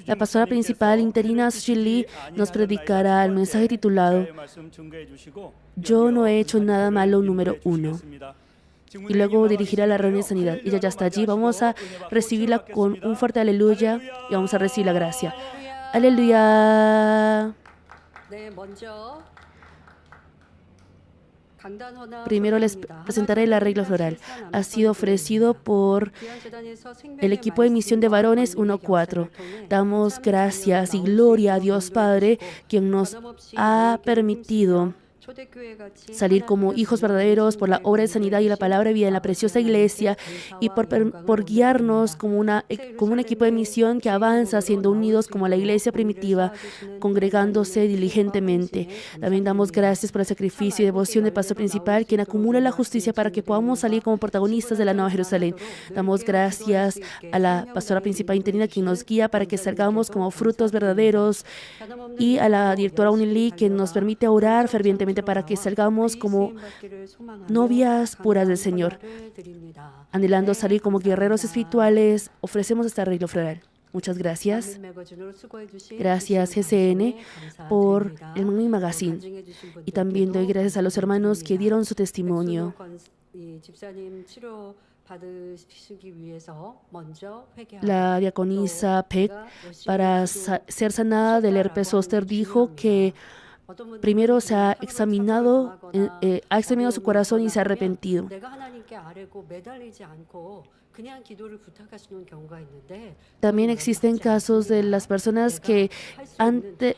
La pastora principal interina Suji Lee nos predicará el mensaje titulado Yo no he hecho nada malo número 1. Y luego dirigirá la reunión de sanidad. Ella ya está allí. Vamos a recibirla con un fuerte aleluya y vamos a recibir la gracia. Aleluya. Primero les presentaré el arreglo floral. Ha sido ofrecido por el equipo de misión de varones 1-4. Damos gracias y gloria a Dios Padre, quien nos ha permitido salir como hijos verdaderos por la obra de sanidad y la palabra de vida en la preciosa iglesia y por guiarnos como un equipo de misión que avanza siendo unidos como la iglesia primitiva, congregándose diligentemente. También damos gracias por el sacrificio y devoción del pastor principal, quien acumula la justicia para que podamos salir como protagonistas de la Nueva Jerusalén. Damos gracias a la pastora principal interina, quien nos guía para que salgamos como frutos verdaderos, y a la directora Unili, que nos permite orar fervientemente para que salgamos como novias puras del Señor. Anhelando salir como guerreros espirituales, ofrecemos este arreglo floral. Muchas gracias. Gracias GCN por el Money Magazine. Y también doy gracias a los hermanos que dieron su testimonio. La diaconisa Peck, para ser sanada del herpes zóster, dijo que primero se ha examinado su corazón y se ha arrepentido. También existen casos de las personas que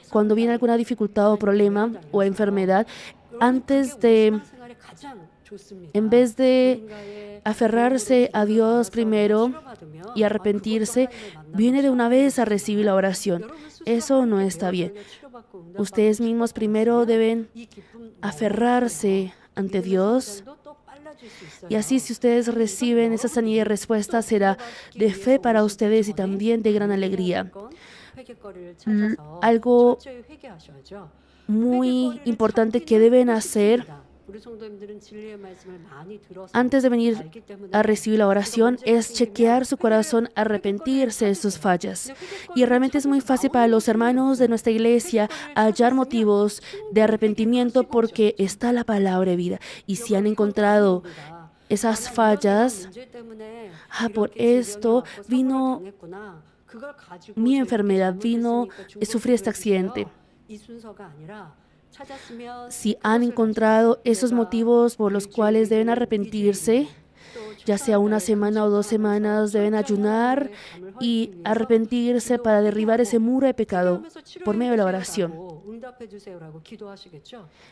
cuando viene alguna dificultad o problema o enfermedad, en vez de aferrarse a Dios primero y arrepentirse, viene de una vez a recibir la oración. Eso no está bien. Ustedes mismos primero deben aferrarse ante Dios. Y así, si ustedes reciben esa sanidad y respuesta, será de fe para ustedes y también de gran alegría. Algo muy importante que deben hacer antes de venir a recibir la oración es chequear su corazón, arrepentirse de sus fallas. Y realmente es muy fácil para los hermanos de nuestra iglesia hallar motivos de arrepentimiento porque está la palabra de vida. Y si han encontrado esas fallas, por esto vino mi enfermedad, sufrí este accidente. Si han encontrado esos motivos por los cuales deben arrepentirse, ya sea una semana o 2 semanas, deben ayunar y arrepentirse para derribar ese muro de pecado por medio de la oración.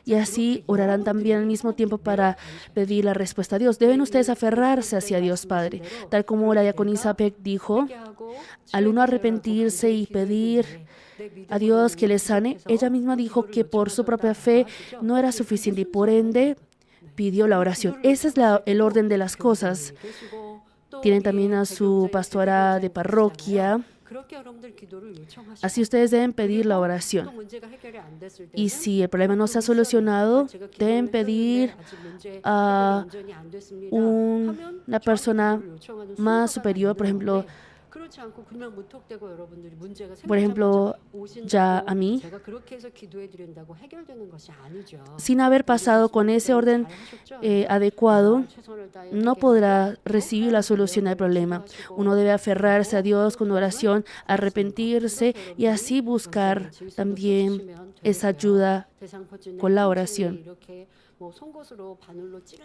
Y así orarán también al mismo tiempo para pedir la respuesta a Dios. Deben ustedes aferrarse hacia Dios Padre, tal como la diaconisa Peck dijo, al uno arrepentirse y pedir a Dios que les sane, ella misma dijo que por su propia fe no era suficiente y por ende pidió la oración. Ese es el orden de las cosas. Tienen también a su pastora de parroquia. Así ustedes deben pedir la oración. Y si el problema no se ha solucionado, deben pedir a una persona más superior, por ejemplo, ya a mí, sin haber pasado con ese orden adecuado, no podrá recibir la solución al problema. Uno debe aferrarse a Dios con oración, arrepentirse y así buscar también esa ayuda con la oración.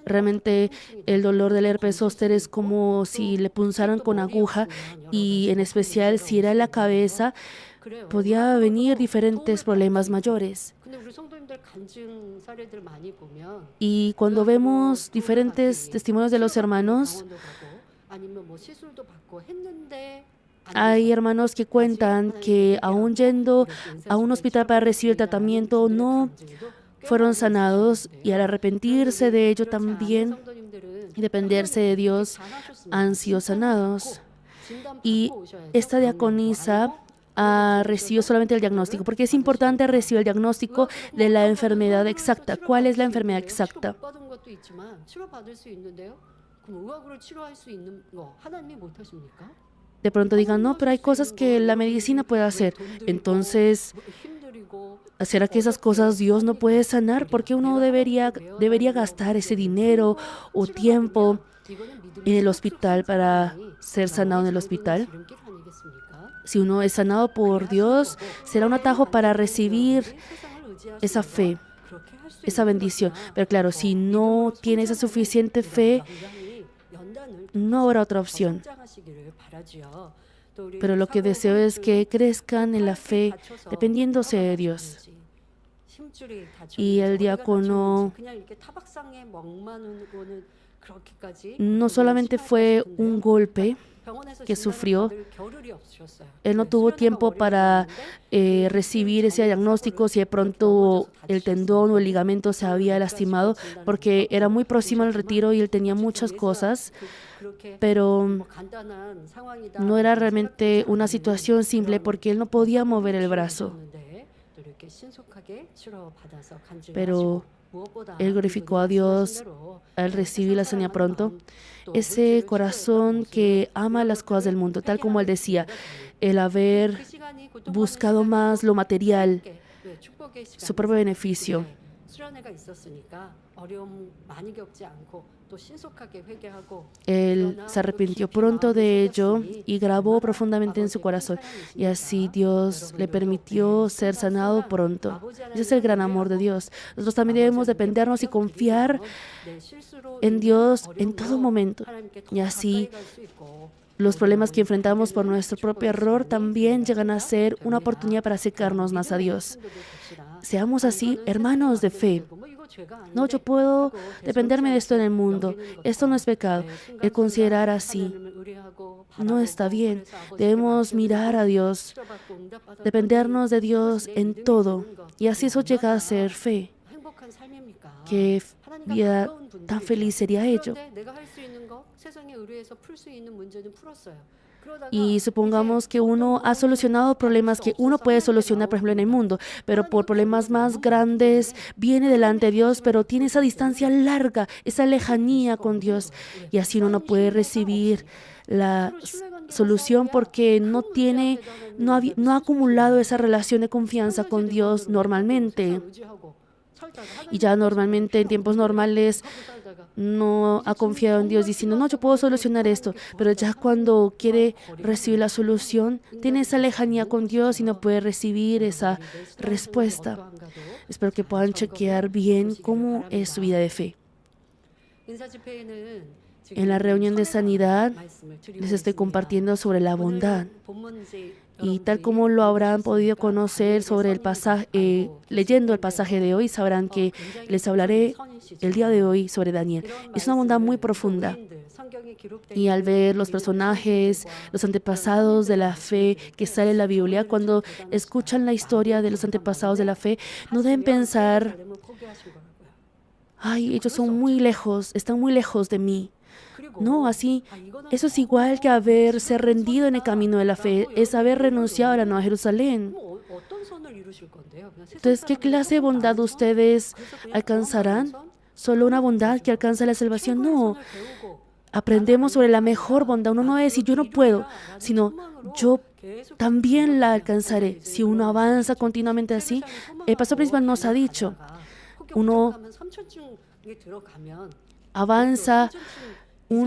Realmente el dolor del herpes zóster es como si le punzaran con aguja y en especial si era en la cabeza, podía venir diferentes problemas mayores. Y cuando vemos diferentes testimonios de los hermanos, hay hermanos que cuentan que aún yendo a un hospital para recibir el tratamiento no fueron sanados y al arrepentirse de ello también y dependerse de Dios han sido sanados. Y esta diaconisa recibió solamente el diagnóstico, porque es importante recibir el diagnóstico de la enfermedad exacta. ¿Cuál es la enfermedad exacta? de pronto digan, no, pero hay cosas que la medicina puede hacer. Entonces, ¿será que esas cosas Dios no puede sanar? ¿Por qué uno debería gastar ese dinero o tiempo en el hospital para ser sanado en el hospital? Si uno es sanado por Dios, será un atajo para recibir esa fe, esa bendición. Pero claro, si no tiene esa suficiente fe, no habrá otra opción. Pero lo que deseo es que crezcan en la fe dependiéndose de Dios. Y el diácono no solamente fue un golpe que sufrió, él no tuvo tiempo para recibir ese diagnóstico si de pronto el tendón o el ligamento se había lastimado, porque era muy próximo al retiro y él tenía muchas cosas, pero no era realmente una situación simple porque él no podía mover el brazo. Pero él glorificó a Dios al recibir la sanidad pronto. Ese corazón que ama las cosas del mundo, tal como él decía, el haber buscado más lo material, su propio beneficio. Él se arrepintió pronto de ello y grabó profundamente en su corazón. Y así Dios le permitió ser sanado pronto. Ese es el gran amor de Dios. Nosotros también debemos dependernos y confiar en Dios en todo momento. Y así los problemas que enfrentamos por nuestro propio error también llegan a ser una oportunidad para acercarnos más a Dios. Seamos así, hermanos de fe. No, yo puedo dependerme de esto en el mundo. Esto no es pecado. El considerar así no está bien. Debemos mirar a Dios, dependernos de Dios en todo. Y así eso llega a ser fe. Qué vida tan feliz sería ello. Y supongamos que uno ha solucionado problemas que uno puede solucionar, por ejemplo, en el mundo, pero por problemas más grandes viene delante de Dios, pero tiene esa distancia larga, esa lejanía con Dios. Y así uno no puede recibir la solución porque no ha acumulado esa relación de confianza con Dios normalmente. Y ya normalmente en tiempos normales no ha confiado en Dios diciendo, no, yo puedo solucionar esto. Pero ya cuando quiere recibir la solución, tiene esa lejanía con Dios y no puede recibir esa respuesta. Espero que puedan chequear bien cómo es su vida de fe. En la reunión de sanidad les estoy compartiendo sobre la bondad. Y tal como lo habrán podido conocer sobre el pasaje, leyendo el pasaje de hoy, sabrán que les hablaré el día de hoy sobre Daniel. Es una bondad muy profunda. Y al ver los personajes, los antepasados de la fe que sale en la Biblia, cuando escuchan la historia de los antepasados de la fe, no deben pensar, ay, ellos son muy lejos, están muy lejos de mí. No, así, eso es igual que haberse rendido en el camino de la fe, es haber renunciado a la Nueva Jerusalén. Entonces, ¿qué clase de bondad ustedes alcanzarán? ¿Solo una bondad que alcanza la salvación? No. Aprendemos sobre la mejor bondad. Uno no debe decir, yo no puedo, sino yo también la alcanzaré. Si uno avanza continuamente así, el pastor principal nos ha dicho, uno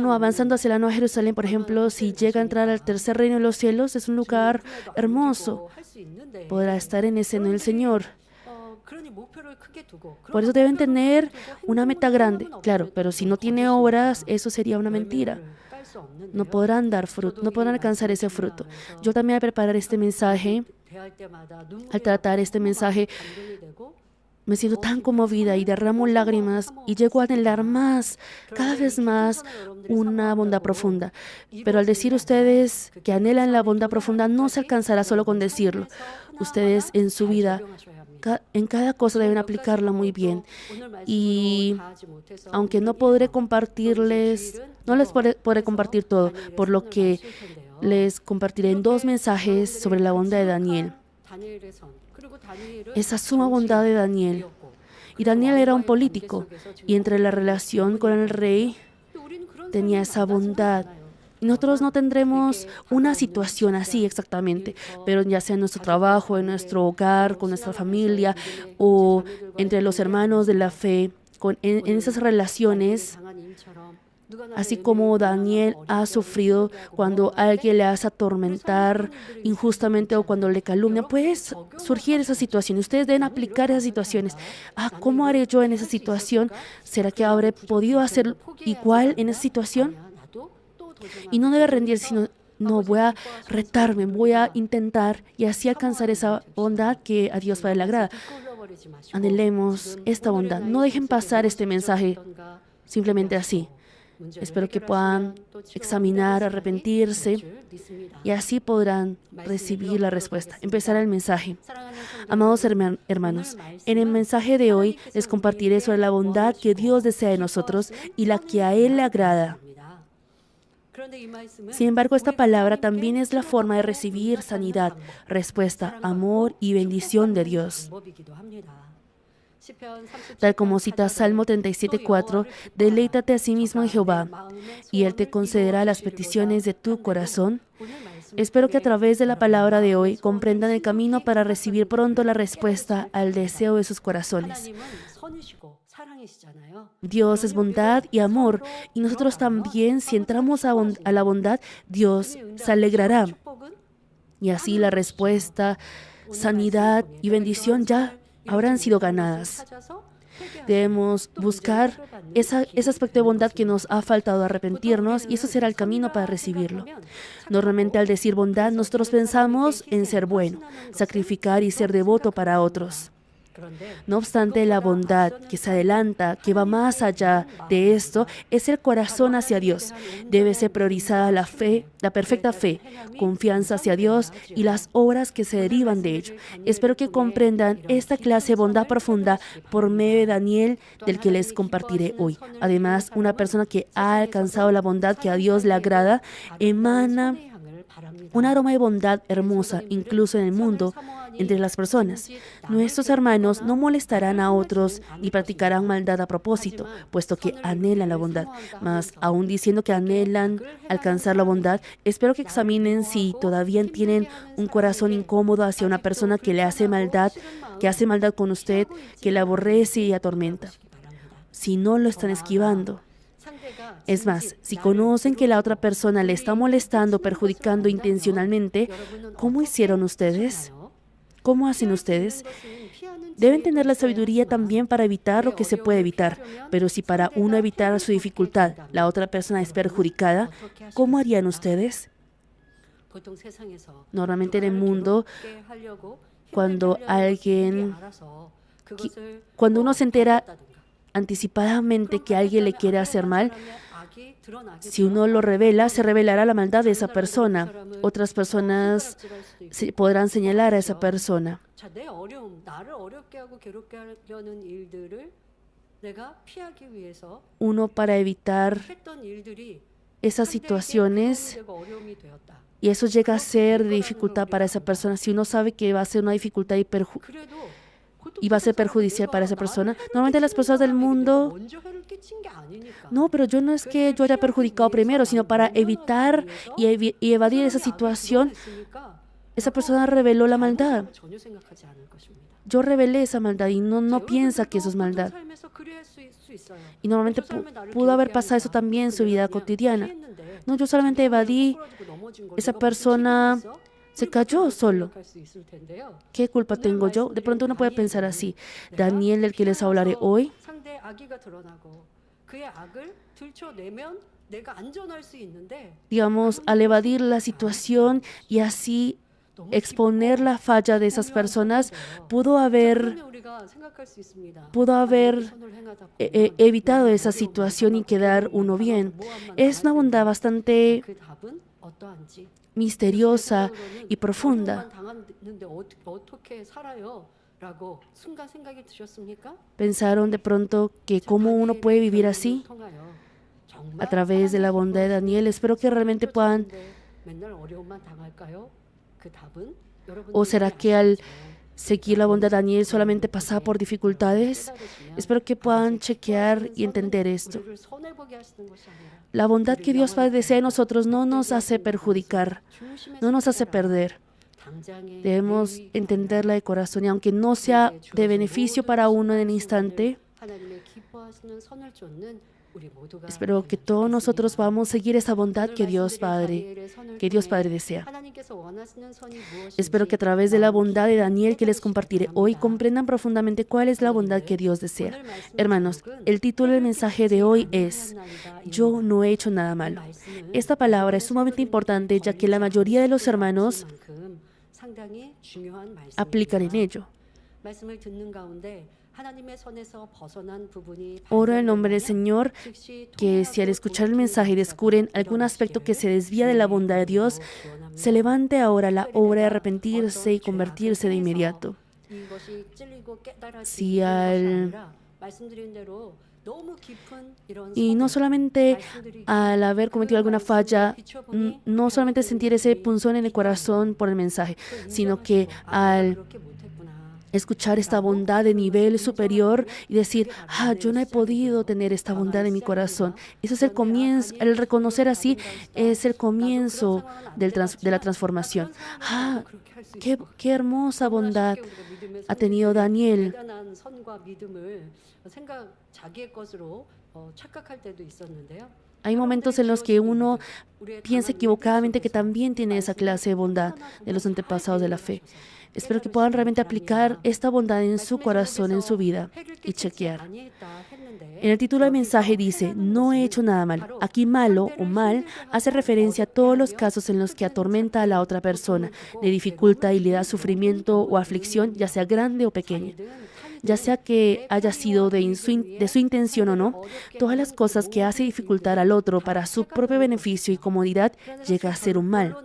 avanzando hacia la Nueva Jerusalén, por ejemplo, si llega a entrar al tercer reino de los cielos, es un lugar hermoso. Podrá estar en ese en el Señor. Por eso deben tener una meta grande, claro, pero si no tiene obras, eso sería una mentira. No podrán dar fruto, no podrán alcanzar ese fruto. Yo también al preparar este mensaje, al tratar este mensaje, me siento tan conmovida y derramo lágrimas y llego a anhelar más, cada vez más, una bondad profunda. Pero al decir ustedes que anhelan la bondad profunda, no se alcanzará solo con decirlo. Ustedes en su vida, en cada cosa deben aplicarla muy bien. Y aunque no podré compartirles, no les podré compartir todo, por lo que les compartiré en 2 mensajes sobre la bondad de Daniel. Esa suma bondad de Daniel. Y Daniel era un político, y entre la relación con el rey tenía esa bondad. Nosotros no tendremos una situación así exactamente, pero ya sea en nuestro trabajo, en nuestro hogar, con nuestra familia o entre los hermanos de la fe, en esas relaciones, así como Daniel ha sufrido cuando alguien le hace atormentar injustamente o cuando le calumnia, puede surgir esa situación. Ustedes deben aplicar esas situaciones. ¿Cómo haré yo en esa situación? ¿Será que habré podido hacer igual en esa situación? Y no debe rendirse, sino no, voy a retarme, voy a intentar y así alcanzar esa bondad que a Dios Padre le agrada. Anhelemos esta bondad. No dejen pasar este mensaje simplemente así. Espero que puedan examinar, arrepentirse y así podrán recibir la respuesta. Empezará el mensaje. Amados hermanos, en el mensaje de hoy les compartiré sobre la bondad que Dios desea de nosotros y la que a Él le agrada. Sin embargo, esta palabra también es la forma de recibir sanidad, respuesta, amor y bendición de Dios. Tal como cita Salmo 37:4, deleítate a sí mismo en Jehová, y Él te concederá las peticiones de tu corazón. Espero que a través de la palabra de hoy comprendan el camino para recibir pronto la respuesta al deseo de sus corazones. Dios es bondad y amor, y nosotros también, si entramos a la bondad, Dios se alegrará. Y así la respuesta, sanidad y bendición ya habrán sido ganadas. Debemos buscar ese aspecto de bondad que nos ha faltado arrepentirnos y eso será el camino para recibirlo. Normalmente al decir bondad, nosotros pensamos en ser bueno, sacrificar y ser devoto para otros. No obstante, la bondad que se adelanta, que va más allá de esto, es el corazón hacia Dios. Debe ser priorizada la fe, la perfecta fe, confianza hacia Dios y las obras que se derivan de ello. Espero que comprendan esta clase de bondad profunda por medio de Daniel, del que les compartiré hoy. Además, una persona que ha alcanzado la bondad que a Dios le agrada, emana un aroma de bondad hermosa, incluso en el mundo, entre las personas. Nuestros hermanos no molestarán a otros ni practicarán maldad a propósito, puesto que anhelan la bondad. Mas, aún diciendo que anhelan alcanzar la bondad, espero que examinen si todavía tienen un corazón incómodo hacia una persona que le hace maldad, que hace maldad con usted, que le aborrece y atormenta. Si no lo están esquivando. Es más, si conocen que la otra persona le está molestando, perjudicando intencionalmente, ¿cómo hicieron ustedes? ¿Cómo hacen ustedes? Deben tener la sabiduría también para evitar lo que se puede evitar. Pero si para uno evitar su dificultad, la otra persona es perjudicada, ¿cómo harían ustedes? Normalmente en el mundo, cuando uno se entera anticipadamente que alguien le quiere hacer mal, si uno lo revela, se revelará la maldad de esa persona. Otras personas podrán señalar a esa persona. Uno, para evitar esas situaciones, y eso llega a ser de dificultad para esa persona, si uno sabe que va a ser una dificultad y va a ser perjudicial para esa persona. Normalmente las personas del mundo, no, pero yo no es que yo haya perjudicado primero, sino para evitar y evadir esa situación, esa persona reveló la maldad. Yo revelé esa maldad y no piensa que eso es maldad. Y normalmente pudo haber pasado eso también en su vida cotidiana. No, yo solamente evadí, esa persona se cayó solo. ¿Qué culpa tengo yo? De pronto uno puede pensar así. Daniel, del que les hablaré hoy, digamos, al evadir la situación y así exponer la falla de esas personas, pudo haber evitado esa situación y quedar uno bien. Es una bondad bastante misteriosa y profunda. ¿Pensaron de pronto que cómo uno puede vivir así? A través de la bondad de Daniel, espero que realmente puedan. ¿O será que al seguir la bondad de Daniel solamente pasaba por dificultades. Espero que puedan chequear y entender esto. La bondad que Dios Padre desea de nosotros no nos hace perjudicar, no nos hace perder. Debemos entenderla de corazón y aunque no sea de beneficio para uno en el instante, espero que todos nosotros podamos seguir esa bondad que Dios Padre desea. Espero que a través de la bondad de Daniel que les compartiré hoy comprendan profundamente cuál es la bondad que Dios desea. Hermanos, el título del mensaje de hoy es Yo no he hecho nada malo. Esta palabra es sumamente importante ya que la mayoría de los hermanos aplican en ello. Oro en el nombre del Señor que si al escuchar el mensaje descubren algún aspecto que se desvía de la bondad de Dios, se levante ahora la obra de arrepentirse y convertirse de inmediato. Y no solamente al haber cometido alguna falla, no solamente sentir ese punzón en el corazón por el mensaje, sino que al escuchar esta bondad de nivel superior y decir, yo no he podido tener esta bondad en mi corazón. Eso es el comienzo, el reconocer así es el comienzo de la transformación. Qué hermosa bondad ha tenido Daniel. Hay momentos en los que uno piensa equivocadamente que también tiene esa clase de bondad de los antepasados de la fe. Espero que puedan realmente aplicar esta bondad en su corazón, en su vida y chequear. En el título del mensaje dice, no he hecho nada malo. Aquí malo o mal hace referencia a todos los casos en los que atormenta a la otra persona, le dificulta y le da sufrimiento o aflicción, ya sea grande o pequeña. Ya sea que haya sido de su intención o no, todas las cosas que hace dificultar al otro para su propio beneficio y comodidad llega a ser un mal.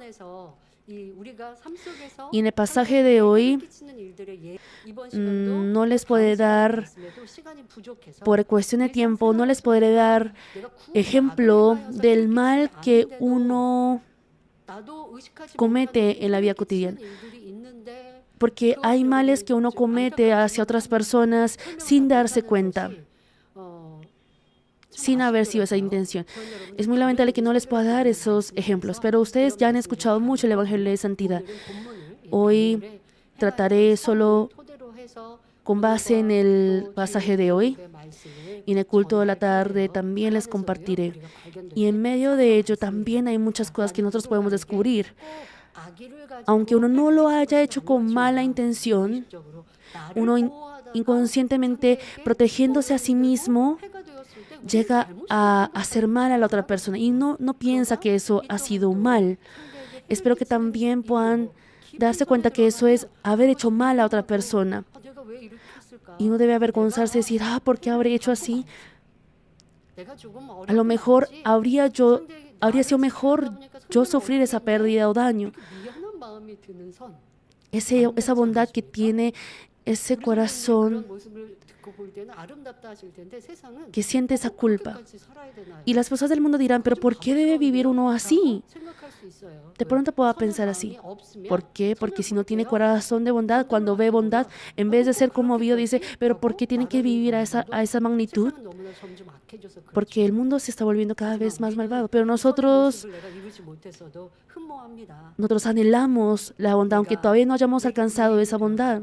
Y en el pasaje de hoy no les puede dar, por cuestión de tiempo, no les podré dar ejemplo del mal que uno comete en la vida cotidiana. Porque hay males que uno comete hacia otras personas sin darse cuenta, sin haber sido esa intención. Es muy lamentable que no les pueda dar esos ejemplos, pero ustedes ya han escuchado mucho el Evangelio de Santidad. Hoy trataré solo con base en el pasaje de hoy y en el culto de la tarde también les compartiré. Y en medio de ello también hay muchas cosas que nosotros podemos descubrir. Aunque uno no lo haya hecho con mala intención, uno inconscientemente protegiéndose a sí mismo llega a hacer mal a la otra persona y no piensa que eso ha sido mal. Espero que también puedan darse cuenta que eso es haber hecho mal a otra persona. Y no debe avergonzarse y decir, ¿por qué habré hecho así? A lo mejor habría sido mejor yo sufrir esa pérdida o daño. Esa bondad que tiene ese corazón que siente esa culpa. Y las personas del mundo dirán, ¿pero por qué debe vivir uno así? De pronto pueda pensar así. ¿Por qué? Porque si no tiene corazón de bondad, cuando ve bondad, en vez de ser conmovido, dice, ¿pero por qué tiene que vivir a esa magnitud? Porque el mundo se está volviendo cada vez más malvado. Pero nosotros anhelamos la bondad, aunque todavía no hayamos alcanzado esa bondad.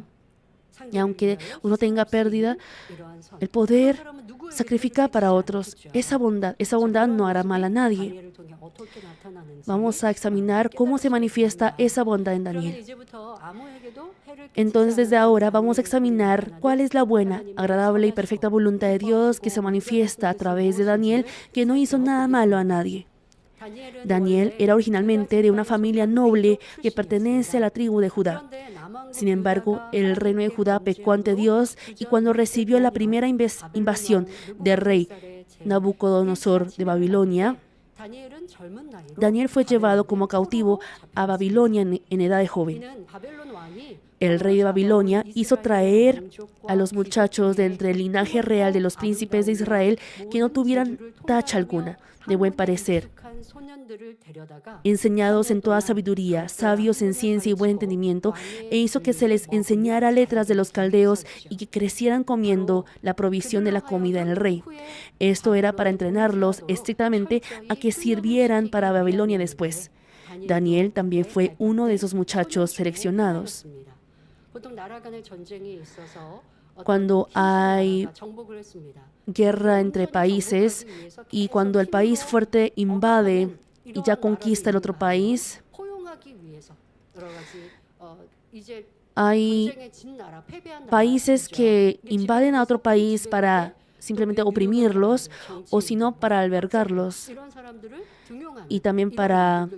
Y aunque uno tenga pérdida, el poder sacrificar para otros, esa bondad no hará mal a nadie. Vamos a examinar cómo se manifiesta esa bondad en Daniel. Entonces, desde ahora vamos a examinar cuál es la buena, agradable y perfecta voluntad de Dios que se manifiesta a través de Daniel, que no hizo nada malo a nadie. Daniel era originalmente de una familia noble que pertenece a la tribu de Judá. Sin embargo, el reino de Judá pecó ante Dios y cuando recibió la primera invasión del rey Nabucodonosor de Babilonia, Daniel fue llevado como cautivo a Babilonia en edad de joven. El rey de Babilonia hizo traer a los muchachos de entre el linaje real de los príncipes de Israel que no tuvieran tacha alguna, de buen parecer, enseñados en toda sabiduría, sabios en ciencia y buen entendimiento, e hizo que se les enseñara letras de los caldeos y que crecieran comiendo la provisión de la comida en el rey. Esto era para entrenarlos estrictamente a que sirvieran para Babilonia después. Daniel también fue uno de esos muchachos seleccionados. Cuando hay guerra entre países y cuando el país fuerte invade y ya conquista el otro país, hay países que invaden a otro país para simplemente oprimirlos o sino para albergarlos y también para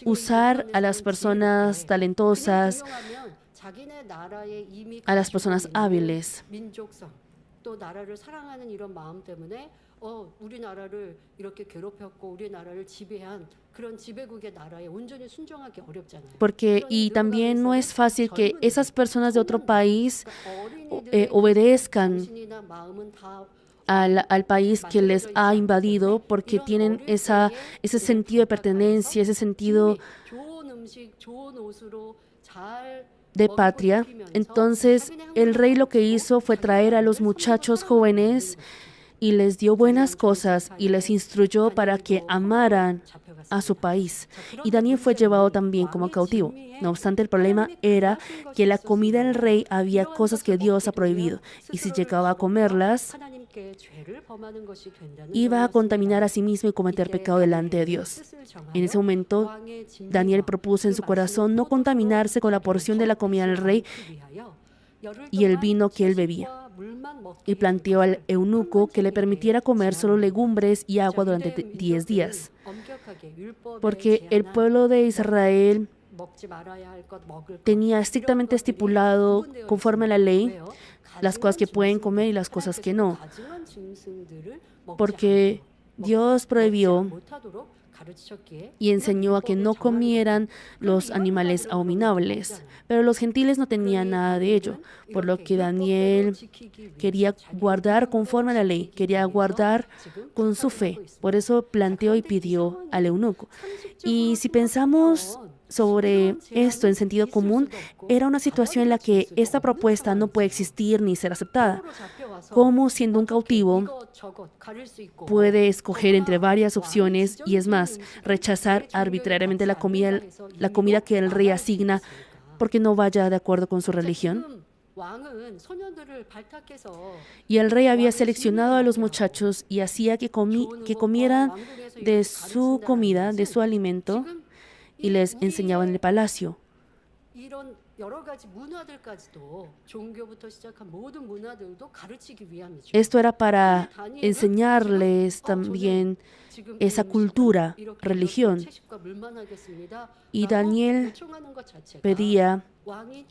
usar a las personas talentosas, a las personas hábiles. Y también no es fácil que esas personas de otro país obedezcan al país que les ha invadido, porque tienen ese sentido de pertenencia, ese sentido de patria. Entonces el rey lo que hizo fue traer a los muchachos jóvenes y les dio buenas cosas y les instruyó para que amaran a su país. Y Daniel fue llevado también como cautivo. No obstante, el problema era que la comida del rey había cosas que Dios ha prohibido, y si llegaba a comerlas, iba a contaminar a sí mismo y cometer pecado delante de Dios. En ese momento, Daniel propuso en su corazón no contaminarse con la porción de la comida del rey y el vino que él bebía, y planteó al eunuco que le permitiera comer solo legumbres y agua durante 10 días, porque el pueblo de Israel tenía estrictamente estipulado, conforme a la ley, las cosas que pueden comer y las cosas que no, porque Dios prohibió y enseñó a que no comieran los animales abominables, pero los gentiles no tenían nada de ello, por lo que Daniel quería guardar conforme a la ley, quería guardar con su fe. Por eso planteó y pidió al eunuco. Y si pensamos sobre esto en sentido común, era una situación en la que esta propuesta no puede existir ni ser aceptada. ¿Cómo, siendo un cautivo, puede escoger entre varias opciones y, es más, rechazar arbitrariamente la comida que el rey asigna porque no vaya de acuerdo con su religión? Y el rey había seleccionado a los muchachos y hacía que comieran de su comida, de su alimento, y les enseñaba en el palacio. Esto era para enseñarles también esa cultura, religión. Y Daniel pedía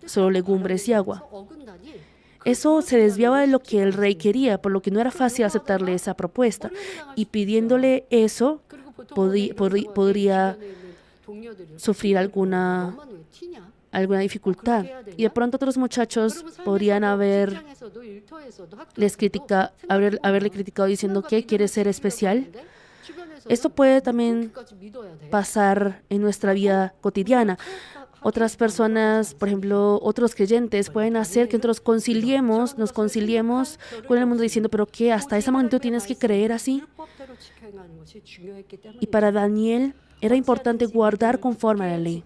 solo legumbres y agua. Eso se desviaba de lo que el rey quería, por lo que no era fácil aceptarle esa propuesta. Y pidiéndole eso, podría sufrir alguna dificultad. Y de pronto otros muchachos podrían haberle criticado diciendo que quiere ser especial. Esto puede también pasar en nuestra vida cotidiana. Otras personas, por ejemplo, otros creyentes, pueden hacer que nosotros nos conciliemos con el mundo diciendo, pero ¿qué? ¿Hasta ese momento tienes que creer así? Y para Daniel era importante guardar conforme a la ley.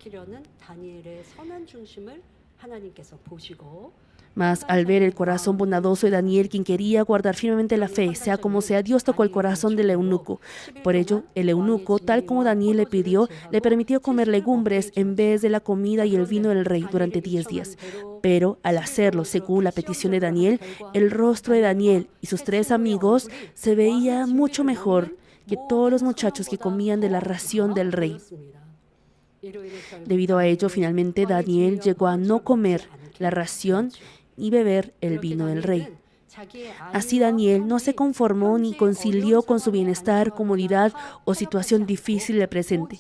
Mas al ver el corazón bondadoso de Daniel, quien quería guardar firmemente la fe, sea como sea, Dios tocó el corazón del eunuco. Por ello, el eunuco, tal como Daniel le pidió, le permitió comer legumbres en vez de la comida y el vino del rey durante 10 días. Pero al hacerlo según la petición de Daniel, el rostro de Daniel y sus 3 amigos se veía mucho mejor que todos los muchachos que comían de la ración del rey. Debido a ello, finalmente Daniel llegó a no comer la ración y beber el vino del rey. Así Daniel no se conformó ni concilió con su bienestar, comodidad o situación difícil del presente,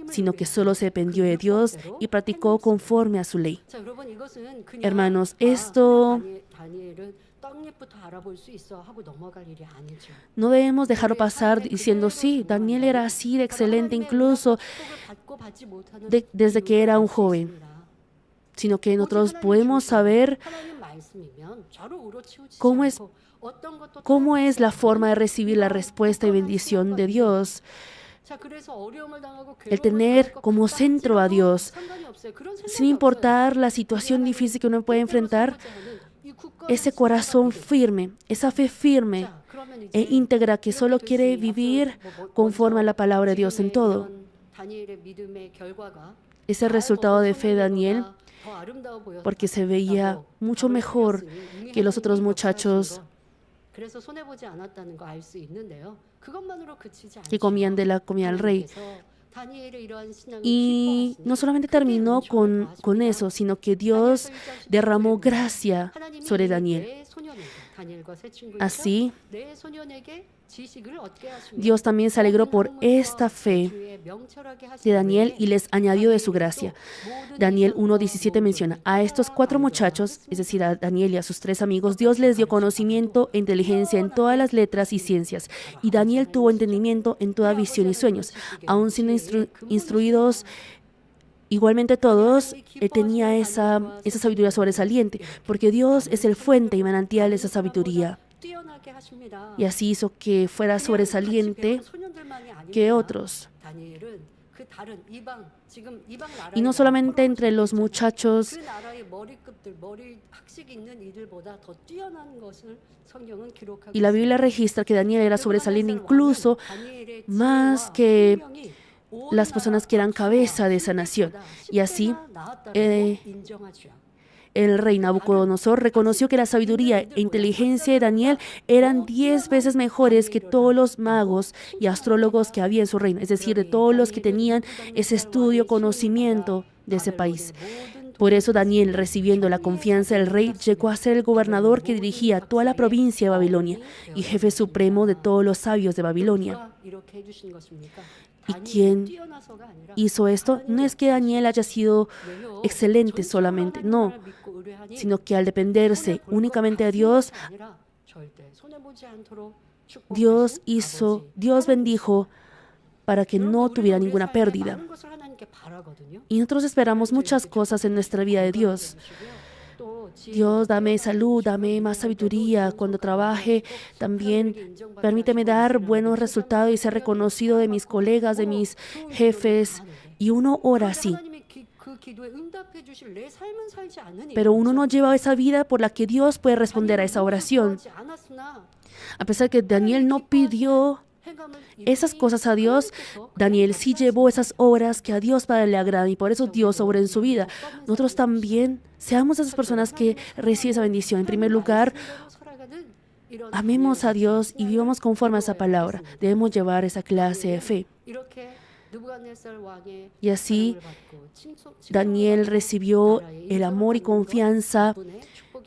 sino que solo se dependió de Dios y practicó conforme a su ley. Hermanos, esto No debemos dejarlo pasar diciendo, sí, Daniel era así de excelente incluso desde que era un joven, sino que nosotros podemos saber cómo es la forma de recibir la respuesta y bendición de Dios. El tener como centro a Dios, sin importar la situación difícil que uno puede enfrentar, ese corazón firme, esa fe firme e íntegra que solo quiere vivir conforme a la palabra de Dios en todo. Ese resultado de fe de Daniel, porque se veía mucho mejor que los otros muchachos que comían de la comida del rey. Y no solamente terminó con eso, sino que Dios derramó gracia sobre Daniel. Así, Dios también se alegró por esta fe de Daniel y les añadió de su gracia. Daniel 1:17 menciona, a estos 4 muchachos, es decir, a Daniel y a sus 3 amigos, Dios les dio conocimiento e inteligencia en todas las letras y ciencias. Y Daniel tuvo entendimiento en toda visión y sueños. Aún sin instruidos, igualmente todos, tenía esa sabiduría sobresaliente, porque Dios es el fuente y manantial de esa sabiduría. Y así hizo que fuera sobresaliente que otros. Y no solamente entre los muchachos, y la Biblia registra que Daniel era sobresaliente incluso más que las personas que eran cabeza de esa nación. Y así, el rey Nabucodonosor reconoció que la sabiduría e inteligencia de Daniel eran 10 veces mejores que todos los magos y astrólogos que había en su reino, es decir, de todos los que tenían ese estudio, conocimiento de ese país. Por eso Daniel, recibiendo la confianza del rey, llegó a ser el gobernador que dirigía toda la provincia de Babilonia y jefe supremo de todos los sabios de Babilonia. ¿Y quién hizo esto? No es que Daniel haya sido excelente solamente, no, sino que al dependerse únicamente de Dios, Dios bendijo para que no tuviera ninguna pérdida. Y nosotros esperamos muchas cosas en nuestra vida de Dios. Dios, dame salud, dame más sabiduría cuando trabaje. También permíteme dar buenos resultados y ser reconocido de mis colegas, de mis jefes. Y uno ora así. Pero uno no lleva esa vida por la que Dios puede responder a esa oración. A pesar que Daniel no pidió esas cosas a Dios, Daniel sí llevó esas obras que a Dios Padre le agradan y por eso Dios obró en su vida. Nosotros también seamos esas personas que reciben esa bendición. En primer lugar, amemos a Dios y vivamos conforme a esa palabra. Debemos llevar esa clase de fe. Y así Daniel recibió el amor y confianza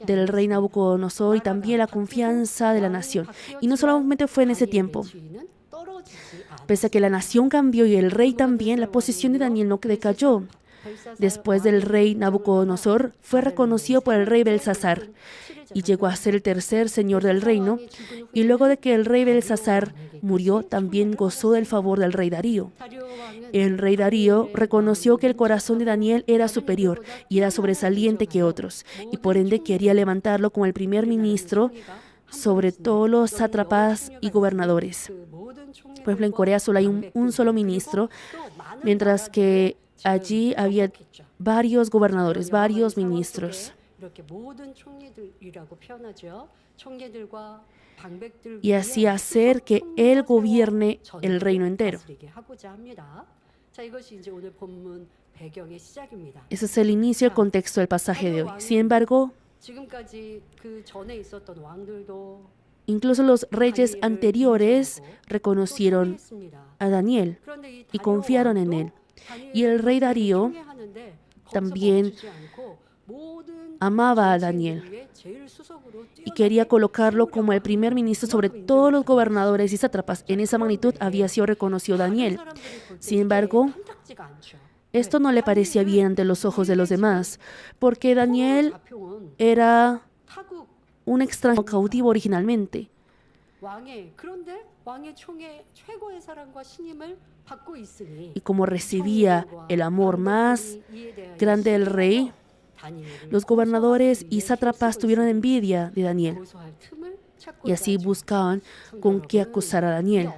del rey Nabucodonosor y también la confianza de la nación. Y no solamente fue en ese tiempo. Pese a que la nación cambió y el rey también, la posición de Daniel no decayó. Después del rey Nabucodonosor, fue reconocido por el rey Belsasar y llegó a ser el tercer señor del reino. Y luego de que el rey Belsasar murió, también gozó del favor del rey Darío. El rey Darío reconoció que el corazón de Daniel era superior y era sobresaliente que otros, y por ende quería levantarlo como el primer ministro sobre todos los sátrapas y gobernadores. Por ejemplo, en Corea solo hay un solo ministro, mientras que allí había varios gobernadores, varios ministros. Y así hacer que Él gobierne el reino entero. Ese es el inicio, el contexto del pasaje de hoy. Sin embargo, incluso los reyes anteriores reconocieron a Daniel y confiaron en él. Y el rey Darío también amaba a Daniel y quería colocarlo como el primer ministro sobre todos los gobernadores y sátrapas. En esa magnitud había sido reconocido Daniel. Sin embargo, esto no le parecía bien ante los ojos de los demás, porque Daniel era un extranjero cautivo originalmente. Y como recibía el amor más grande del rey, los gobernadores y sátrapas tuvieron envidia de Daniel y así buscaban con qué acusar a Daniel.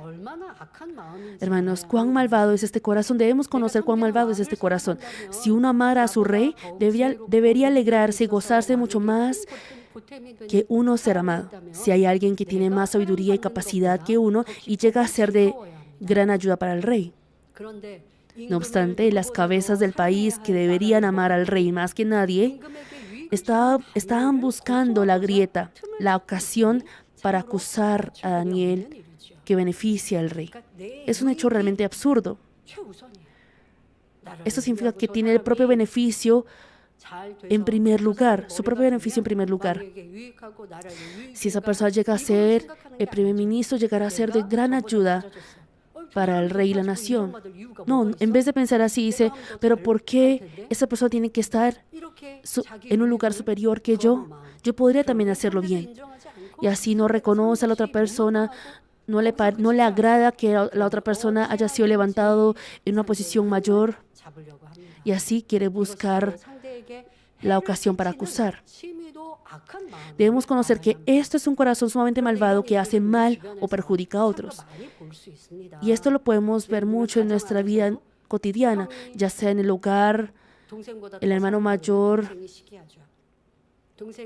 Hermanos, cuán malvado es este corazón. Debemos conocer cuán malvado es este corazón. Si uno amara a su rey, debería alegrarse y gozarse mucho más que uno ser amado. Si hay alguien que tiene más sabiduría y capacidad que uno y llega a ser de gran ayuda para el rey. No obstante, las cabezas del país que deberían amar al rey más que nadie estaban buscando la grieta, la ocasión para acusar a Daniel que beneficia al rey. Es un hecho realmente absurdo. Esto significa que tiene el propio beneficio en primer lugar, su propio beneficio en primer lugar. Si esa persona llega a ser el primer ministro, llegará a ser de gran ayuda para el rey y la nación. No, en vez de pensar así, dice, pero ¿por qué esa persona tiene que estar en un lugar superior que yo? Yo podría también hacerlo bien. Y así no reconoce a la otra persona, no le agrada que la otra persona haya sido levantado en una posición mayor. Y así quiere buscar la ocasión para acusar. Debemos conocer que esto es un corazón sumamente malvado que hace mal o perjudica a otros. Y esto lo podemos ver mucho en nuestra vida cotidiana, ya sea en el hogar, el hermano mayor.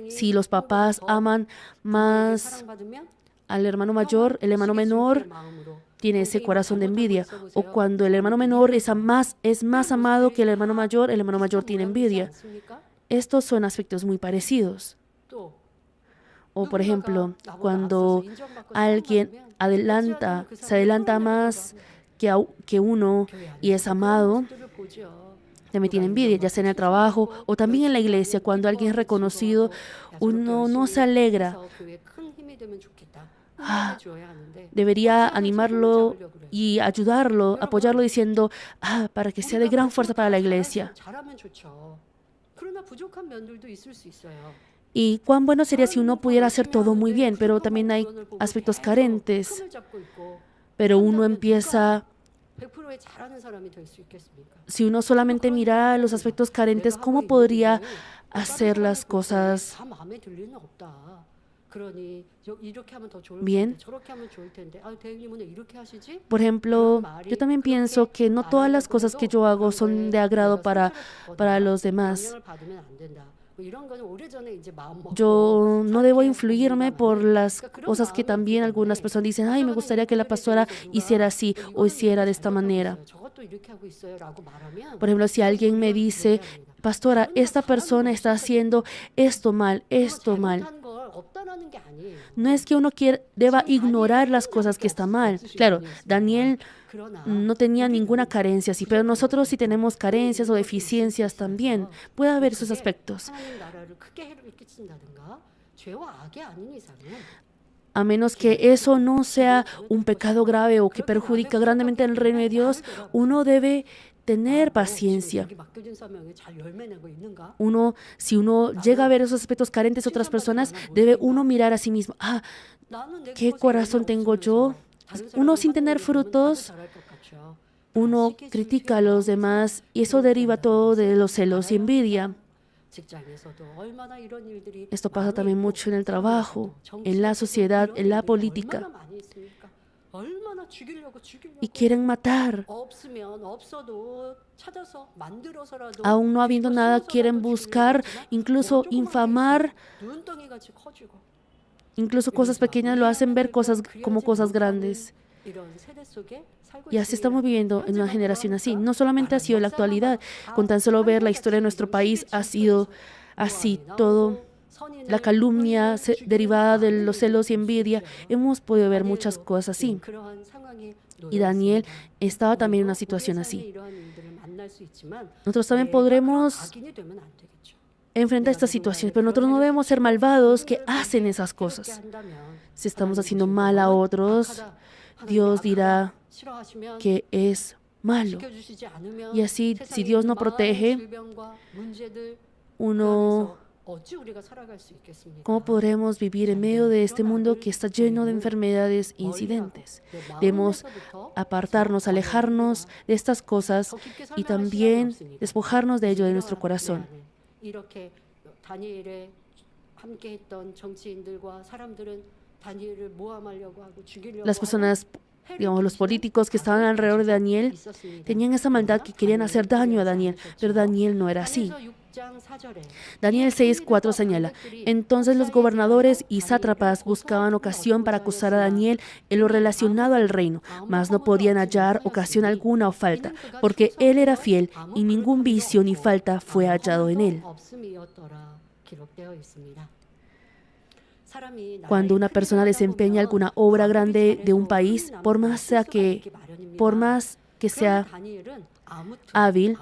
Si los papás aman más al hermano mayor, el hermano menor tiene ese corazón de envidia. O cuando el hermano menor es más amado que el hermano mayor tiene envidia. Estos son aspectos muy parecidos. O por ejemplo, cuando alguien se adelanta más que uno y es amado, también tiene envidia, ya sea en el trabajo o también en la iglesia. Cuando alguien es reconocido, uno no se alegra. Debería animarlo y ayudarlo, apoyarlo diciendo, para que sea de gran fuerza para la iglesia. Y cuán bueno sería si uno pudiera hacer todo muy bien, pero también hay aspectos carentes. Pero uno empieza, si uno solamente mira los aspectos carentes, ¿cómo podría hacer las cosas bien? Por ejemplo, yo también pienso que no todas las cosas que yo hago son de agrado para los demás. Yo no debo influirme por las cosas que también algunas personas dicen, me gustaría que la pastora hiciera así o hiciera de esta manera. Por ejemplo, si alguien me dice, pastora, esta persona está haciendo esto mal. No es que uno deba ignorar las cosas que están mal. Claro, Daniel no tenía ninguna carencia así, pero nosotros sí tenemos carencias o deficiencias también. Puede haber esos aspectos. A menos que eso no sea un pecado grave o que perjudica grandemente el reino de Dios, uno debe tener paciencia. Si uno llega a ver esos aspectos carentes de otras personas, debe uno mirar a sí mismo. ¿Qué corazón tengo yo? Uno sin tener frutos, uno critica a los demás y eso deriva todo de los celos y envidia. Esto pasa también mucho en el trabajo, en la sociedad, en la política. Y quieren matar. Aún no habiendo nada, quieren buscar, incluso infamar. Incluso cosas pequeñas lo hacen ver como cosas grandes. Y así estamos viviendo en una generación así. No solamente ha sido la actualidad, con tan solo ver la historia de nuestro país ha sido así. Todo la calumnia derivada de los celos y envidia, hemos podido ver muchas cosas así. Y Daniel estaba también en una situación así. Nosotros también podremos enfrentar estas situaciones, pero nosotros no debemos ser malvados que hacen esas cosas. Si estamos haciendo mal a otros, Dios dirá que es malo. Y así, si Dios no protege, uno ¿Cómo podremos vivir en medio de este mundo que está lleno de enfermedades e incidentes? Debemos apartarnos, alejarnos de estas cosas y también despojarnos de ello de nuestro corazón. Las personas, digamos, los políticos que estaban alrededor de Daniel tenían esa maldad que querían hacer daño a Daniel, pero Daniel no era así. Daniel 6:4 señala: entonces los gobernadores y sátrapas buscaban ocasión para acusar a Daniel en lo relacionado al reino, mas no podían hallar ocasión alguna o falta, porque él era fiel y ningún vicio ni falta fue hallado en él. Cuando una persona desempeña alguna obra grande de un país, por más que sea hábil,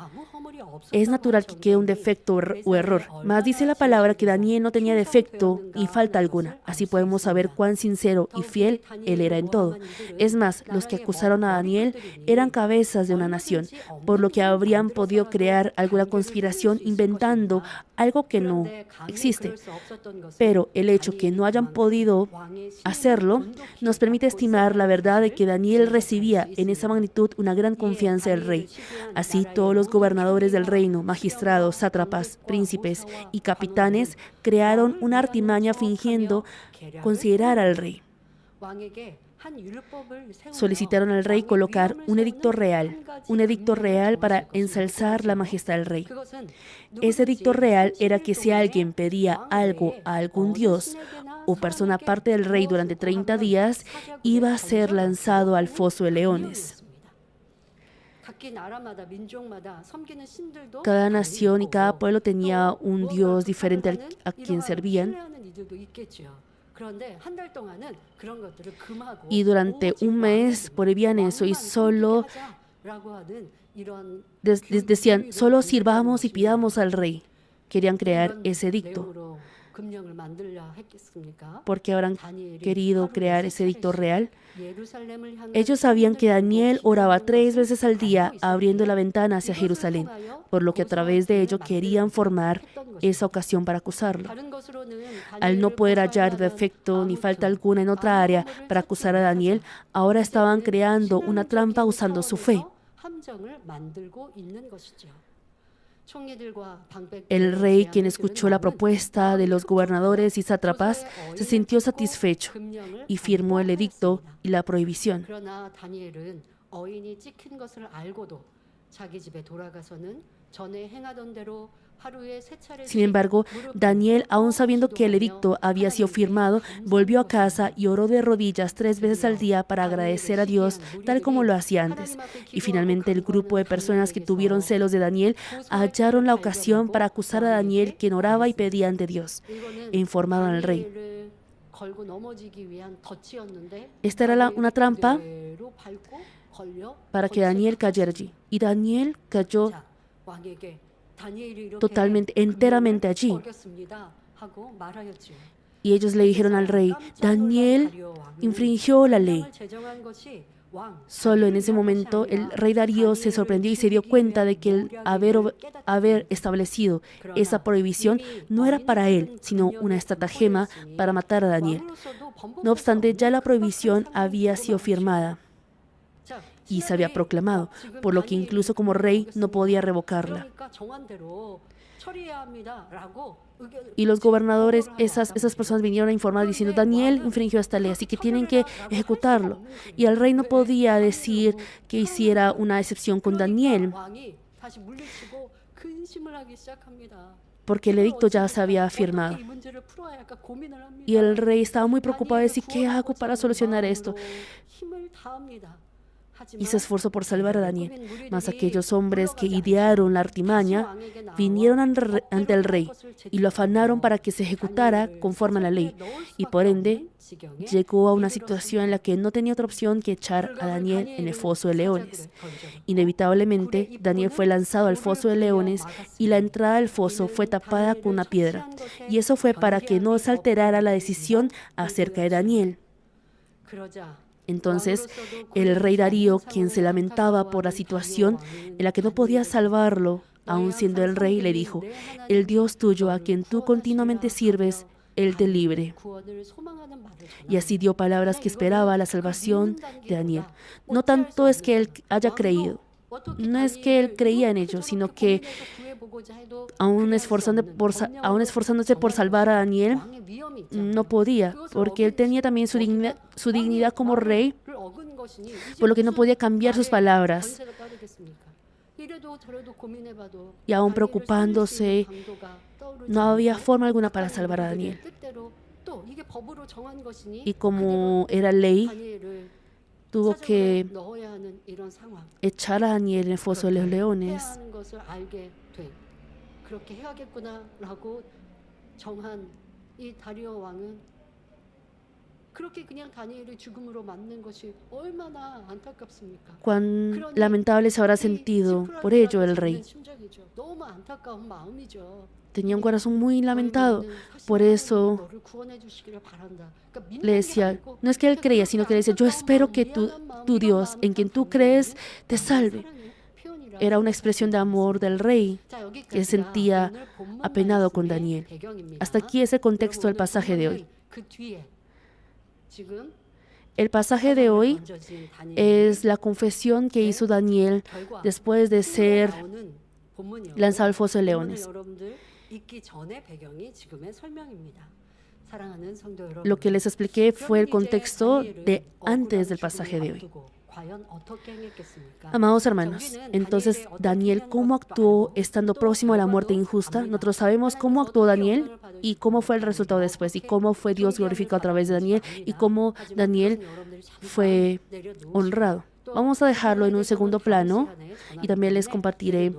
es natural que quede un defecto o error. Mas dice la palabra que Daniel no tenía defecto ni falta alguna. Así podemos saber cuán sincero y fiel él era en todo. Es más, los que acusaron a Daniel eran cabezas de una nación, por lo que habrían podido crear alguna conspiración inventando algo que no existe. Pero el hecho que no hayan podido hacerlo nos permite estimar la verdad de que Daniel recibía en esa magnitud una gran confianza del rey. Así, todos los gobernadores del reino, magistrados, sátrapas, príncipes y capitanes crearon una artimaña fingiendo considerar al rey. Solicitaron al rey colocar un edicto real para ensalzar la majestad del rey. Ese edicto real era que si alguien pedía algo a algún dios o persona aparte del rey durante 30 días, iba a ser lanzado al foso de leones. Cada nación y cada pueblo tenía un dios diferente a quien servían. Y durante un mes prohibían eso y solo decían, solo sirvamos y pidamos al rey. Querían crear ese edicto. ¿Por qué habrán querido crear ese edicto real? Ellos sabían que Daniel oraba 3 veces al día abriendo la ventana hacia Jerusalén, por lo que a través de ello querían formar esa ocasión para acusarlo. Al no poder hallar defecto ni falta alguna en otra área para acusar a Daniel, ahora estaban creando una trampa usando su fe. El rey, quien escuchó la propuesta de los gobernadores y sátrapas, se sintió satisfecho y firmó el edicto y la prohibición. Sin embargo, Daniel, aun sabiendo que el edicto había sido firmado, volvió a casa y oró de rodillas 3 veces al día para agradecer a Dios, tal como lo hacía antes. Y finalmente el grupo de personas que tuvieron celos de Daniel hallaron la ocasión para acusar a Daniel, quien oraba y pedía ante Dios, e informaron al rey. Esta era una trampa para que Daniel cayera allí. Y Daniel cayó enteramente allí. Y ellos le dijeron al rey, Daniel infringió la ley. Solo en ese momento el rey Darío se sorprendió y se dio cuenta de que el haber establecido esa prohibición no era para él, sino una estratagema para matar a Daniel. No obstante, ya la prohibición había sido firmada y se había proclamado, por lo que incluso como rey no podía revocarla. Y los gobernadores, esas personas vinieron a informar diciendo, Daniel infringió esta ley, así que tienen que ejecutarlo. Y el rey no podía decir que hiciera una excepción con Daniel, porque el edicto ya se había firmado. Y el rey estaba muy preocupado de decir, ¿qué hago para solucionar esto? Y se esforzó por salvar a Daniel. Mas aquellos hombres que idearon la artimaña vinieron ante el rey y lo afanaron para que se ejecutara conforme a la ley. Y por ende, llegó a una situación en la que no tenía otra opción que echar a Daniel en el foso de leones. Inevitablemente, Daniel fue lanzado al foso de leones y la entrada al foso fue tapada con una piedra. Y eso fue para que no se alterara la decisión acerca de Daniel. Entonces, el rey Darío, quien se lamentaba por la situación en la que no podía salvarlo aun siendo el rey, le dijo: el Dios tuyo, a quien tú continuamente sirves, Él te libre. Y así dio palabras que esperaba la salvación de Daniel. No tanto es que él haya creído, no es que él creía en ello, sino que aún esforzándose por salvar a Daniel, no podía, porque él tenía también su dignidad como rey, por lo que no podía cambiar sus palabras. Y aún preocupándose, no había forma alguna para salvar a Daniel. Y como era ley, tuvo que echar a Daniel en el foso de los leones. Cuán lamentable se habrá sentido por ello el rey. Tenía un corazón muy lamentado. Por eso le decía, no es que él creía, sino que le decía: yo espero que tu Dios, en quien tú crees, te salve. Era una expresión de amor del rey, que se sentía apenado con Daniel. Hasta aquí es el contexto del pasaje de hoy. El pasaje de hoy es la confesión que hizo Daniel después de ser lanzado al foso de leones. Lo que les expliqué fue el contexto de antes del pasaje de hoy. Amados hermanos, entonces Daniel, ¿cómo actuó estando próximo a la muerte injusta? Nosotros sabemos cómo actuó Daniel y cómo fue el resultado después, y cómo fue Dios glorificado a través de Daniel, y cómo Daniel fue honrado. Vamos a dejarlo en un segundo plano y también les compartiré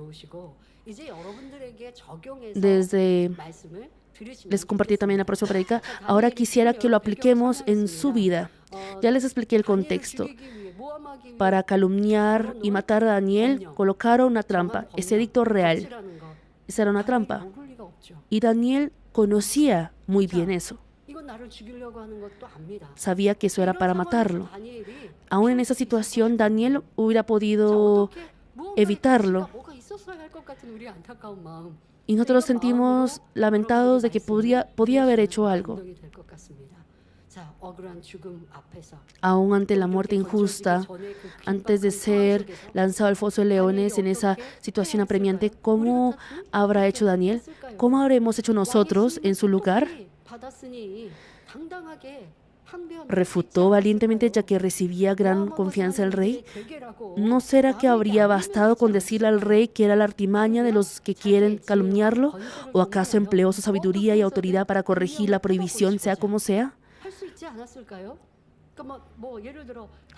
les compartí también la próxima prédica. Ahora quisiera que lo apliquemos en su vida. Ya les expliqué el contexto. Para calumniar y matar a Daniel, colocaron una trampa. Ese edicto real. Esa era una trampa. Y Daniel conocía muy bien eso. Sabía que eso era para matarlo. Aún en esa situación, Daniel hubiera podido evitarlo. Y nosotros sentimos lamentados de que podía haber hecho algo. Aún ante la muerte injusta, antes de ser lanzado al foso de leones, en esa situación apremiante, ¿cómo habrá hecho Daniel? ¿Cómo habremos hecho nosotros en su lugar? Refutó valientemente, ya que recibía gran confianza del rey. ¿No será que habría bastado con decirle al rey que era la artimaña de los que quieren calumniarlo? ¿O acaso empleó su sabiduría y autoridad para corregir la prohibición, sea como sea?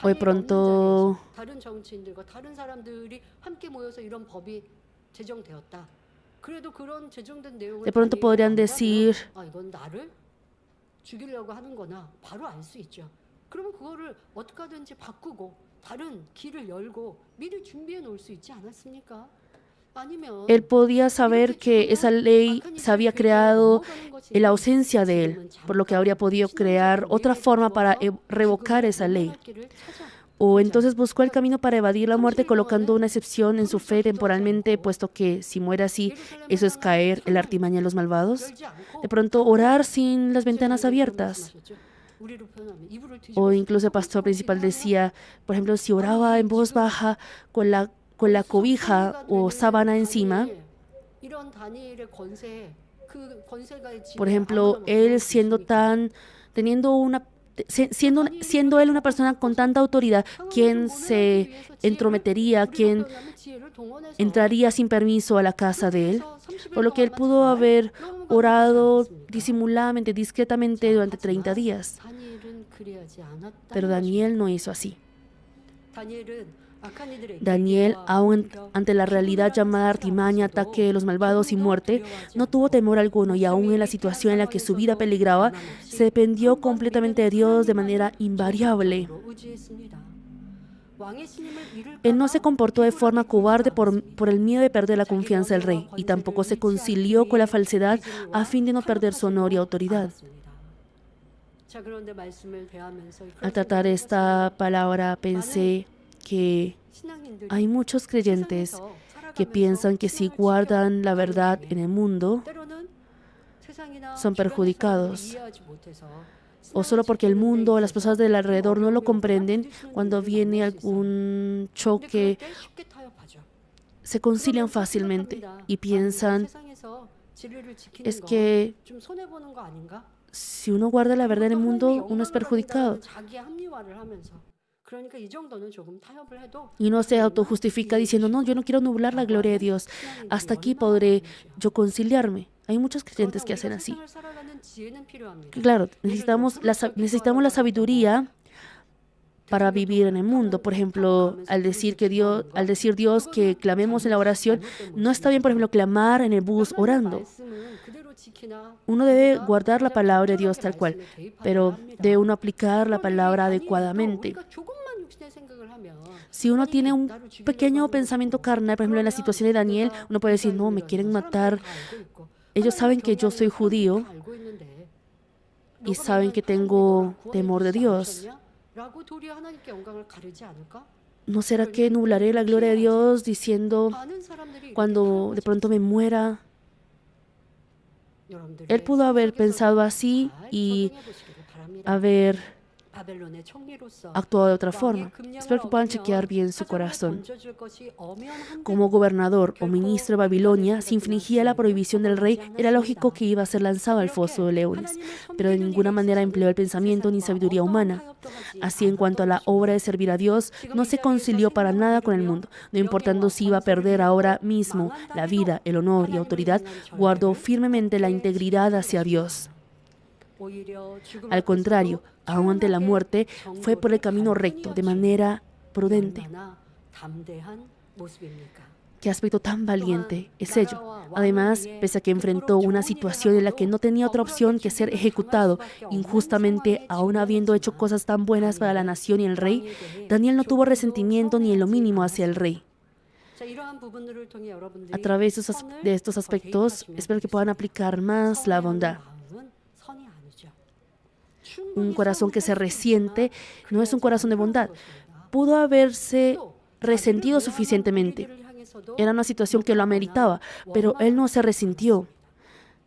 O de pronto podrían decir: él podía saber que esa ley se había creado en la ausencia de él, por lo que habría podido crear otra forma para revocar esa ley. O entonces buscó el camino para evadir la muerte, colocando una excepción en su fe temporalmente, puesto que si muere así, eso es caer en la artimaña de los malvados. De pronto orar sin las ventanas abiertas. O incluso el pastor principal decía, por ejemplo, si oraba en voz baja con la cobija o sábana encima, por ejemplo, él siendo él una persona con tanta autoridad, ¿quién se entrometería? ¿Quién entraría sin permiso a la casa de él? Por lo que él pudo haber orado disimuladamente, discretamente durante 30 días. Pero Daniel no hizo así. Daniel, aún ante la realidad llamada artimaña, ataque de los malvados y muerte, no tuvo temor alguno, y aún en la situación en la que su vida peligraba, se dependió completamente de Dios de manera invariable. Él no se comportó de forma cobarde por el miedo de perder la confianza del rey, y tampoco se concilió con la falsedad a fin de no perder su honor y autoridad. Al tratar esta palabra pensé que hay muchos creyentes que piensan que si guardan la verdad en el mundo, son perjudicados. O solo porque el mundo o las personas del alrededor no lo comprenden, cuando viene algún choque, se concilian fácilmente y piensan, es que si uno guarda la verdad en el mundo, uno es perjudicado. Y uno se autojustifica diciendo, no, yo no quiero nublar la gloria de Dios. Hasta aquí podré yo conciliarme. Hay muchos creyentes que hacen así. Claro, necesitamos la sabiduría para vivir en el mundo. Por ejemplo, al decir Dios que clamemos en la oración, no está bien, por ejemplo, clamar en el bus orando. Uno debe guardar la palabra de Dios tal cual, pero debe uno aplicar la palabra adecuadamente. Si uno tiene un pequeño pensamiento carnal, por ejemplo, en la situación de Daniel, uno puede decir, no, me quieren matar. Ellos saben que yo soy judío y saben que tengo temor de Dios. ¿No será que nublaré la gloria de Dios diciendo, cuando de pronto me muera? Él pudo haber pensado así y haber actuado de otra forma. Espero que puedan chequear bien su corazón. Como gobernador o ministro de Babilonia, si infringía la prohibición del rey, era lógico que iba a ser lanzado al foso de leones, pero de ninguna manera empleó el pensamiento ni sabiduría humana. Así, en cuanto a la obra de servir a Dios, no se concilió para nada con el mundo. No importando si iba a perder ahora mismo la vida, el honor y autoridad, guardó firmemente la integridad hacia Dios. Al contrario, aún ante la muerte, fue por el camino recto, de manera prudente. Qué aspecto tan valiente es ello. Además, pese a que enfrentó una situación en la que no tenía otra opción que ser ejecutado injustamente, aún habiendo hecho cosas tan buenas para la nación y el rey, Daniel no tuvo resentimiento ni en lo mínimo hacia el rey. A través de estos aspectos, espero que puedan aplicar más la bondad. Un corazón que se resiente no es un corazón de bondad. Pudo haberse resentido suficientemente. Era una situación que lo ameritaba, pero él no se resintió.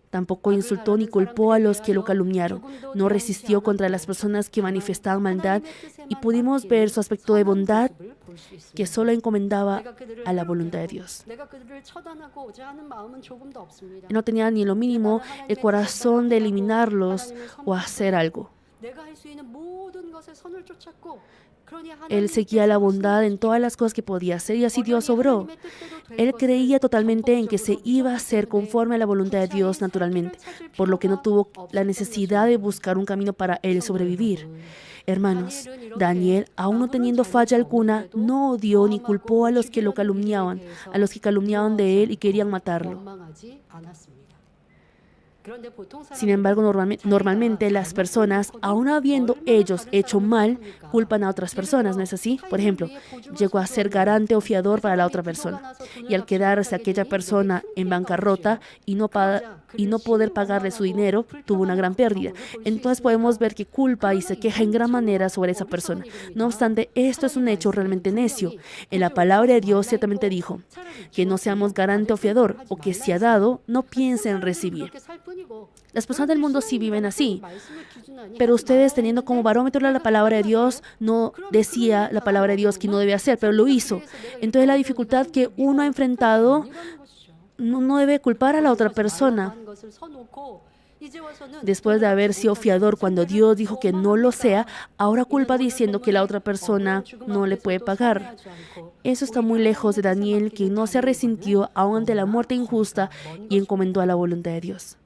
Tampoco insultó ni culpó a los que lo calumniaron. No resistió contra las personas que manifestaban maldad y pudimos ver su aspecto de bondad que solo encomendaba a la voluntad de Dios. Él no tenía ni lo mínimo el corazón de eliminarlos o hacer algo. Él seguía la bondad en todas las cosas que podía hacer y así Dios obró. Él creía totalmente en que se iba a hacer conforme a la voluntad de Dios naturalmente, por lo que no tuvo la necesidad de buscar un camino para él sobrevivir. Hermanos, Daniel, aún no teniendo falla alguna, no odió ni culpó a los que lo calumniaban, a los que calumniaban de él y querían matarlo. Sin embargo, normalmente las personas, aun habiendo ellos hecho mal, culpan a otras personas, ¿no es así? Por ejemplo, llegó a ser garante o fiador para la otra persona y al quedarse aquella persona en bancarrota y no poder pagarle su dinero, tuvo una gran pérdida. Entonces podemos ver que culpa y se queja en gran manera sobre esa persona. No obstante, esto es un hecho realmente necio. En la palabra de Dios ciertamente dijo que no seamos garante o fiador, o que si ha dado, no piense en recibir. Las personas del mundo sí viven así, pero ustedes, teniendo como barómetro la palabra de Dios, no decía la palabra de Dios que no debe hacer, pero lo hizo. Entonces la dificultad que uno ha enfrentado no debe culpar a la otra persona. Después de haber sido fiador cuando Dios dijo que no lo sea, ahora culpa diciendo que la otra persona no le puede pagar. Eso está muy lejos de Daniel, que no se resintió aún ante la muerte injusta y encomendó a la voluntad de Dios.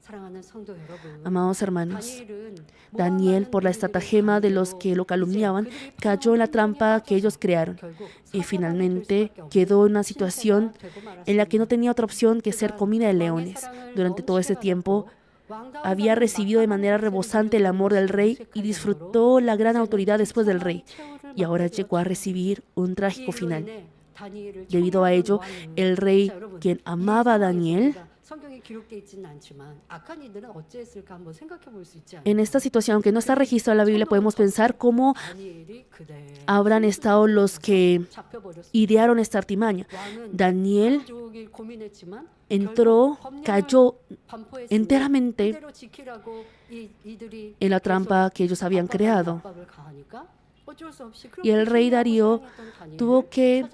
Amados hermanos, Daniel, por la estratagema de los que lo calumniaban, cayó en la trampa que ellos crearon y finalmente quedó en una situación en la que no tenía otra opción que ser comida de leones. Durante todo ese tiempo, había recibido de manera rebosante el amor del rey y disfrutó la gran autoridad después del rey. Y ahora llegó a recibir un trágico final. Debido a ello, el rey, quien amaba a Daniel, En esta situación, aunque no está registrado en la Biblia, podemos pensar cómo habrán estado los que idearon esta artimaña. Daniel entró, cayó enteramente en la trampa que ellos habían creado. Y el rey Darío tuvo que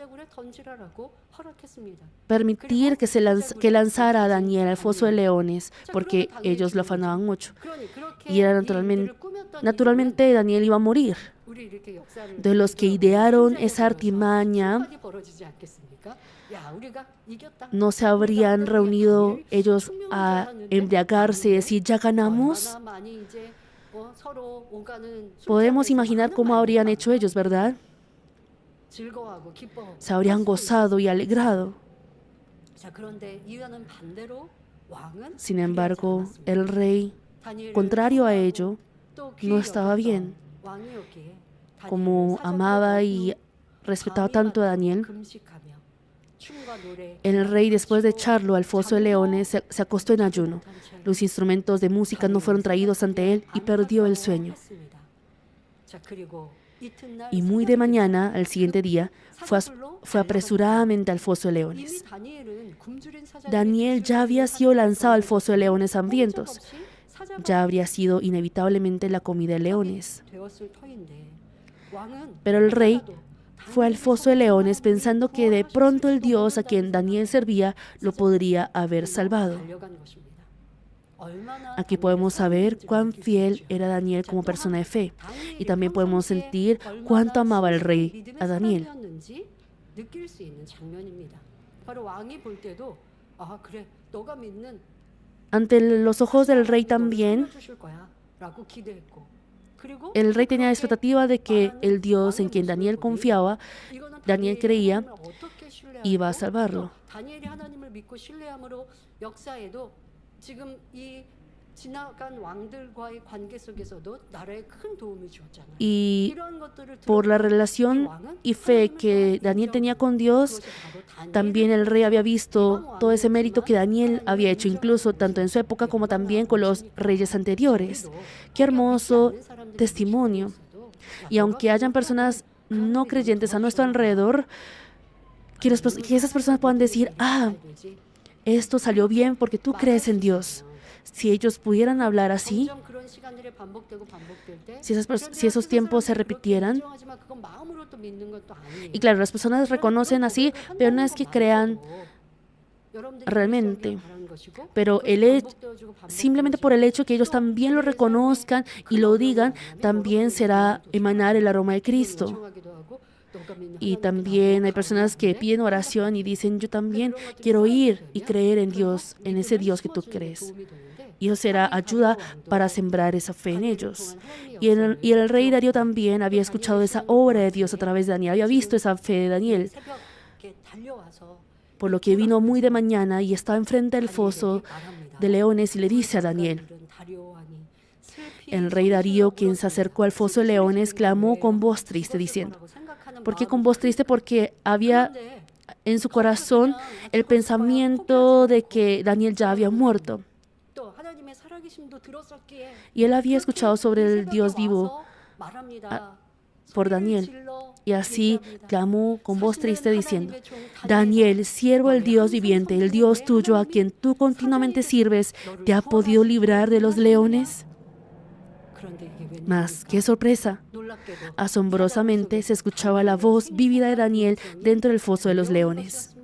permitir que lanzara a Daniel al foso de leones, porque ellos lo afanaban mucho. Y era naturalmente Daniel iba a morir. De los que idearon esa artimaña, no se habrían reunido ellos a embriagarse y decir, ya ganamos. Podemos imaginar cómo habrían hecho ellos, ¿verdad? Se habrían gozado y alegrado. Sin embargo, el rey, contrario a ello, no estaba bien. Como amaba y respetaba tanto a Daniel, el rey, después de echarlo al foso de leones, se acostó en ayuno. Los instrumentos de música no fueron traídos ante él y perdió el sueño. Y muy de mañana, al siguiente día, fue apresuradamente al foso de leones. Daniel ya había sido lanzado al foso de leones hambrientos. Ya habría sido inevitablemente la comida de leones. Pero el rey fue al foso de leones pensando que de pronto el Dios a quien Daniel servía lo podría haber salvado. Aquí podemos saber cuán fiel era Daniel como persona de fe, y también podemos sentir cuánto amaba el rey a Daniel. Ante los ojos del rey también, el rey tenía la expectativa de que el Dios en quien Daniel confiaba, Daniel creía, iba a salvarlo. Y por la relación y fe que Daniel tenía con Dios, también el rey había visto todo ese mérito que Daniel había hecho, incluso tanto en su época como también con los reyes anteriores. Qué hermoso testimonio. Y aunque hayan personas no creyentes a nuestro alrededor, que esas personas puedan decir, esto salió bien porque tú crees en Dios. Si ellos pudieran hablar así, si esos tiempos se repitieran, y claro, las personas reconocen así, pero no es que crean realmente, pero simplemente por el hecho que ellos también lo reconozcan y lo digan, también será emanar el aroma de Cristo. Y también hay personas que piden oración y dicen, yo también quiero ir y creer en Dios, en ese Dios que tú crees. Y eso será ayuda para sembrar esa fe en ellos. Y el rey Darío también había escuchado esa obra de Dios a través de Daniel, había visto esa fe de Daniel. Por lo que vino muy de mañana y estaba enfrente del foso de leones y le dice a Daniel. El rey Darío, quien se acercó al foso de leones, clamó con voz triste diciendo. ¿Por qué con voz triste? Porque había en su corazón el pensamiento de que Daniel ya había muerto. Y él había escuchado sobre el Dios vivo por Daniel. Y así clamó con voz triste diciendo, Daniel, siervo del Dios viviente, el Dios tuyo a quien tú continuamente sirves, ¿te ha podido librar de los leones? Mas, ¡qué sorpresa! Asombrosamente se escuchaba la voz vívida de Daniel dentro del foso de los leones.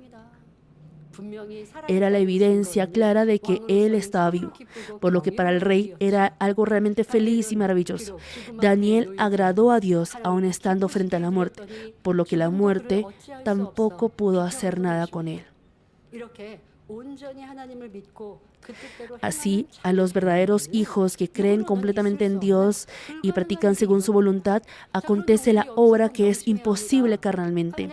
Era la evidencia clara de que él estaba vivo, por lo que para el rey era algo realmente feliz y maravilloso. Daniel agradó a Dios aun estando frente a la muerte, por lo que la muerte tampoco pudo hacer nada con él. Así, a los verdaderos hijos que creen completamente en Dios y practican según su voluntad, acontece la obra que es imposible carnalmente.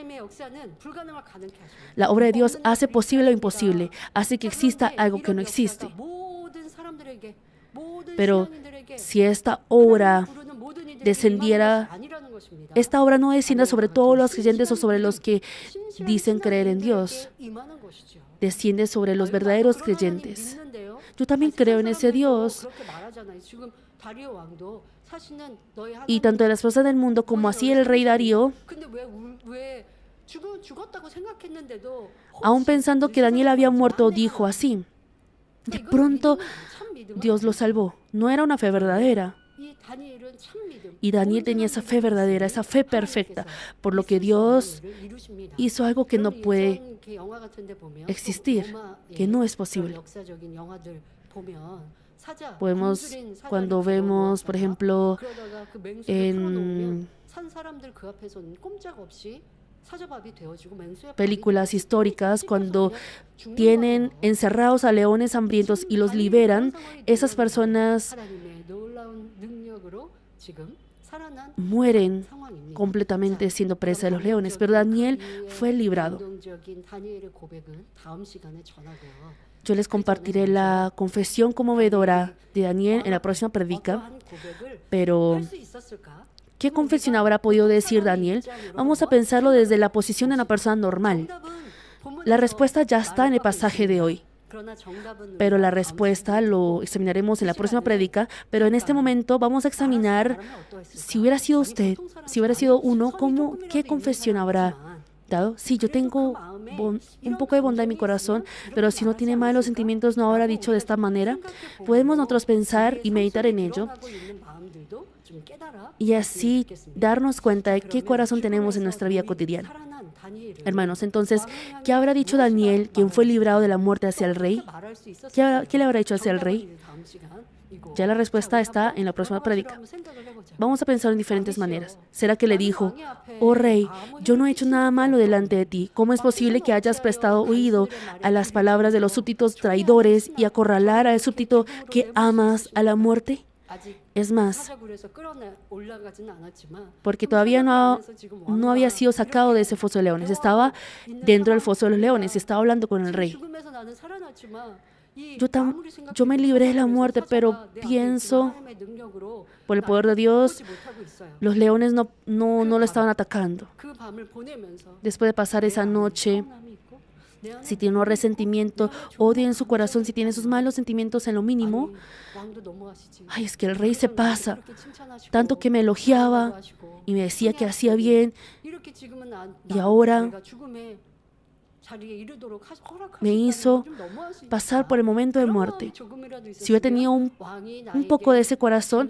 La obra de Dios hace posible lo imposible, hace que exista algo que no existe. Pero si esta obra descendiera, esta obra no descienda sobre todos los creyentes o sobre los que dicen creer en Dios. desciende sobre los verdaderos creyentes. Yo también creo en ese Dios. Y tanto la esposa del mundo como así el rey Darío, aún pensando que Daniel había muerto, dijo así: de pronto Dios lo salvó. No era una fe verdadera. Y Daniel tenía esa fe verdadera, esa fe perfecta, por lo que Dios hizo algo que no puede existir, que no es posible. Podemos, cuando vemos, por ejemplo, en películas históricas, cuando tienen encerrados a leones hambrientos y los liberan, esas personas mueren completamente siendo presa de los leones, pero Daniel fue librado. Yo les compartiré la confesión conmovedora de Daniel en la próxima predica, pero ¿qué confesión habrá podido decir Daniel? Vamos a pensarlo desde la posición de una persona normal. La respuesta ya está en el pasaje de hoy, pero la respuesta lo examinaremos en la próxima prédica. Pero en este momento vamos a examinar si hubiera sido usted, si hubiera sido uno, ¿qué confesión habrá dado? Sí, yo tengo un poco de bondad en mi corazón, pero si no tiene malos sentimientos, no habrá dicho de esta manera. Podemos nosotros pensar y meditar en ello y así darnos cuenta de qué corazón tenemos en nuestra vida cotidiana. Hermanos, entonces, ¿qué habrá dicho Daniel, quien fue librado de la muerte hacia el rey? ¿Qué le habrá dicho hacia el rey? Ya la respuesta está en la próxima prédica. Vamos a pensar en diferentes maneras. ¿Será que le dijo: oh rey, yo no he hecho nada malo delante de ti? ¿Cómo es posible que hayas prestado oído a las palabras de los súbditos traidores y acorralar al súbdito que amas a la muerte? Es más, porque todavía no había sido sacado de ese foso de leones. Estaba dentro del foso de los leones y estaba hablando con el rey. Yo me libré de la muerte, pero pienso, por el poder de Dios, los leones no lo estaban atacando. Después de pasar esa noche, si tiene un resentimiento, odio en su corazón, si tiene esos malos sentimientos en lo mínimo, ay, es que el rey se pasa, tanto que me elogiaba y me decía que hacía bien, y ahora me hizo pasar por el momento de muerte. Si yo tenía un poco de ese corazón,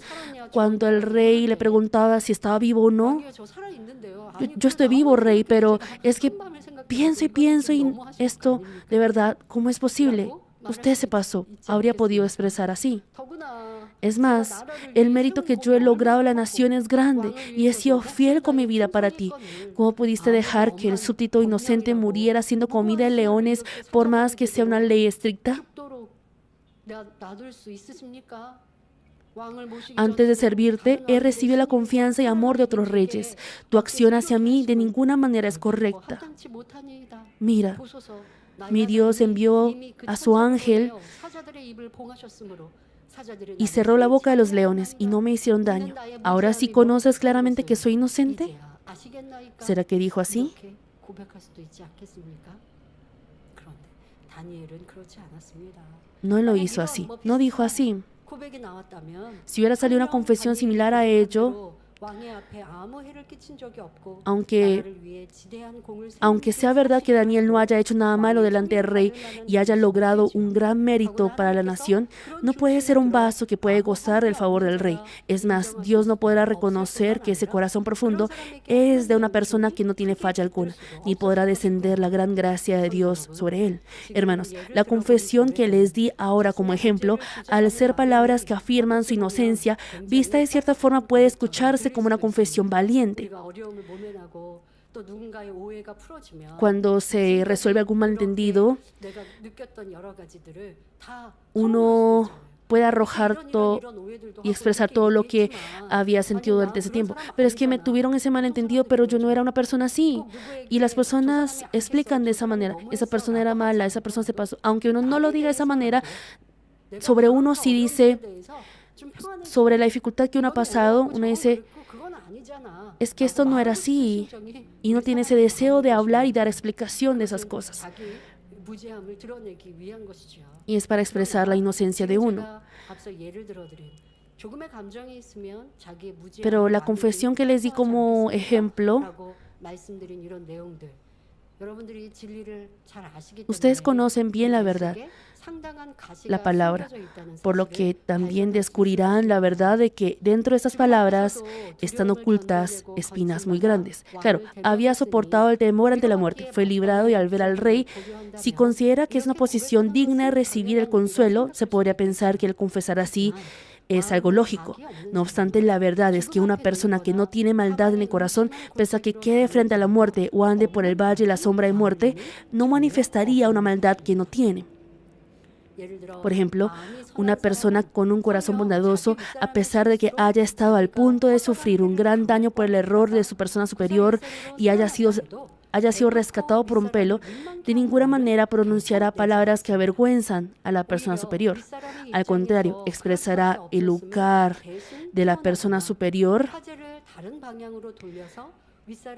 cuando el rey le preguntaba si estaba vivo o no, yo estoy vivo, rey, pero es que pienso y esto, de verdad, ¿cómo es posible? Usted se pasó, habría podido expresar así. Es más, el mérito que yo he logrado en la nación es grande y he sido fiel con mi vida para ti. ¿Cómo pudiste dejar que el súbdito inocente muriera siendo comida de leones por más que sea una ley estricta? Antes de servirte, he recibido la confianza y amor de otros reyes. Tu acción hacia mí de ninguna manera es correcta. Mira, mi Dios envió a su ángel y cerró la boca de los leones y no me hicieron daño. ¿Ahora sí conoces claramente que soy inocente? ¿Será que dijo así? No lo hizo así, no dijo así. Si hubiera salido una confesión similar a ello, aunque sea verdad que Daniel no haya hecho nada malo delante del rey y haya logrado un gran mérito para la nación, no puede ser un vaso que puede gozar del favor del rey. Es más, Dios no podrá reconocer que ese corazón profundo es de una persona que no tiene falla alguna, ni podrá descender la gran gracia de Dios sobre él. Hermanos, la confesión que les di ahora como ejemplo, al ser palabras que afirman su inocencia, vista de cierta forma puede escucharse como una confesión valiente. Cuando se resuelve algún malentendido, uno puede arrojar todo y expresar todo lo que había sentido durante ese tiempo. Pero es que me tuvieron ese malentendido, pero yo no era una persona así. Y las personas explican de esa manera. Esa persona era mala, esa persona se pasó. Aunque uno no lo diga de esa manera, sobre uno sí dice, sobre la dificultad que uno ha pasado, uno dice, es que esto no era así, y no tiene ese deseo de hablar y dar explicación de esas cosas. Y es para expresar la inocencia de uno. Pero la confesión que les di como ejemplo, ustedes conocen bien la verdad, la palabra, por lo que también descubrirán la verdad de que dentro de estas palabras están ocultas espinas muy grandes. Claro, había soportado el temor ante la muerte, fue librado y al ver al rey, si considera que es una posición digna de recibir el consuelo, se podría pensar que el confesar así es algo lógico. No obstante, la verdad es que una persona que no tiene maldad en el corazón, pese a que quede frente a la muerte o ande por el valle de la sombra de muerte, no manifestaría una maldad que no tiene. Por ejemplo, una persona con un corazón bondadoso, a pesar de que haya estado al punto de sufrir un gran daño por el error de su persona superior y haya sido rescatado por un pelo, de ninguna manera pronunciará palabras que avergüenzan a la persona superior. Al contrario, expresará el lugar de la persona superior,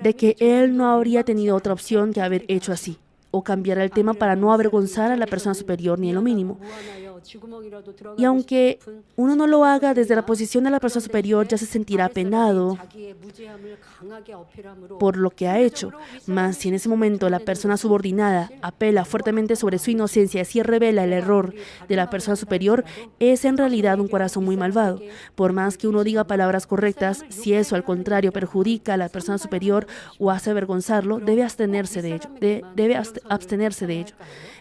de que él no habría tenido otra opción que haber hecho así, o cambiar el tema para no avergonzar a la persona superior ni en lo mínimo. Y aunque uno no lo haga desde la posición de la persona superior, ya se sentirá apenado por lo que ha hecho. Mas si en ese momento la persona subordinada apela fuertemente sobre su inocencia y así revela el error de la persona superior, es en realidad un corazón muy malvado. Por más que uno diga palabras correctas, si eso al contrario perjudica a la persona superior o hace avergonzarlo, debe abstenerse de ello.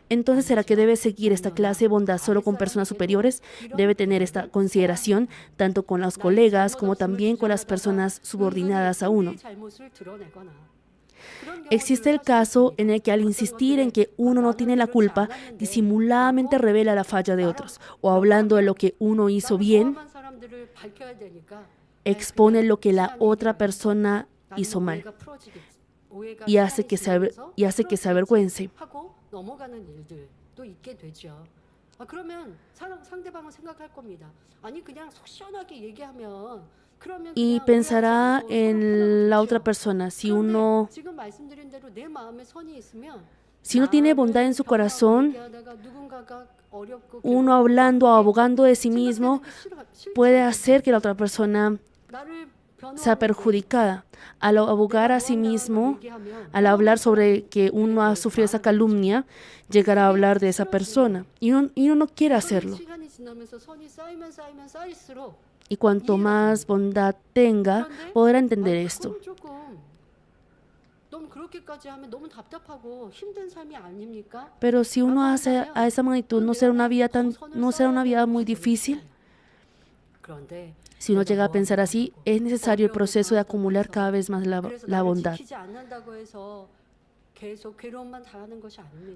Entonces, ¿será que debe seguir esta clase de bondad solo con personas superiores? Debe tener esta consideración tanto con los colegas como también con las personas subordinadas a uno. Existe el caso en el que al insistir en que uno no tiene la culpa, disimuladamente revela la falla de otros, o hablando de lo que uno hizo bien, expone lo que la otra persona hizo mal y hace que se avergüence. Y pensará en la otra persona. Si uno tiene bondad en su corazón, uno hablando o abogando de sí mismo puede hacer que la otra persona sea perjudicada. Al abogar a sí mismo, al hablar sobre que uno ha sufrido esa calumnia, llegará a hablar de esa persona. Y uno no quiere hacerlo. Y cuanto más bondad tenga, podrá entender esto. Pero si uno hace a esa magnitud, ¿no será una vida muy difícil? Si uno llega a pensar así, es necesario el proceso de acumular cada vez más la bondad.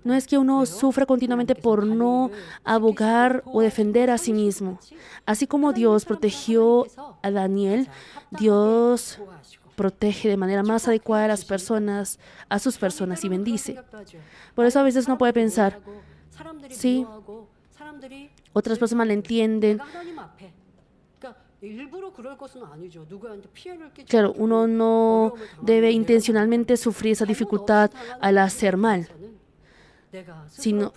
No es que uno sufra continuamente por no abogar o defender a sí mismo. Así como Dios protegió a Daniel, Dios protege de manera más adecuada a sus personas y bendice. Por eso a veces uno puede pensar, sí, otras personas malentienden. Claro, uno no debe intencionalmente sufrir esa dificultad al hacer mal,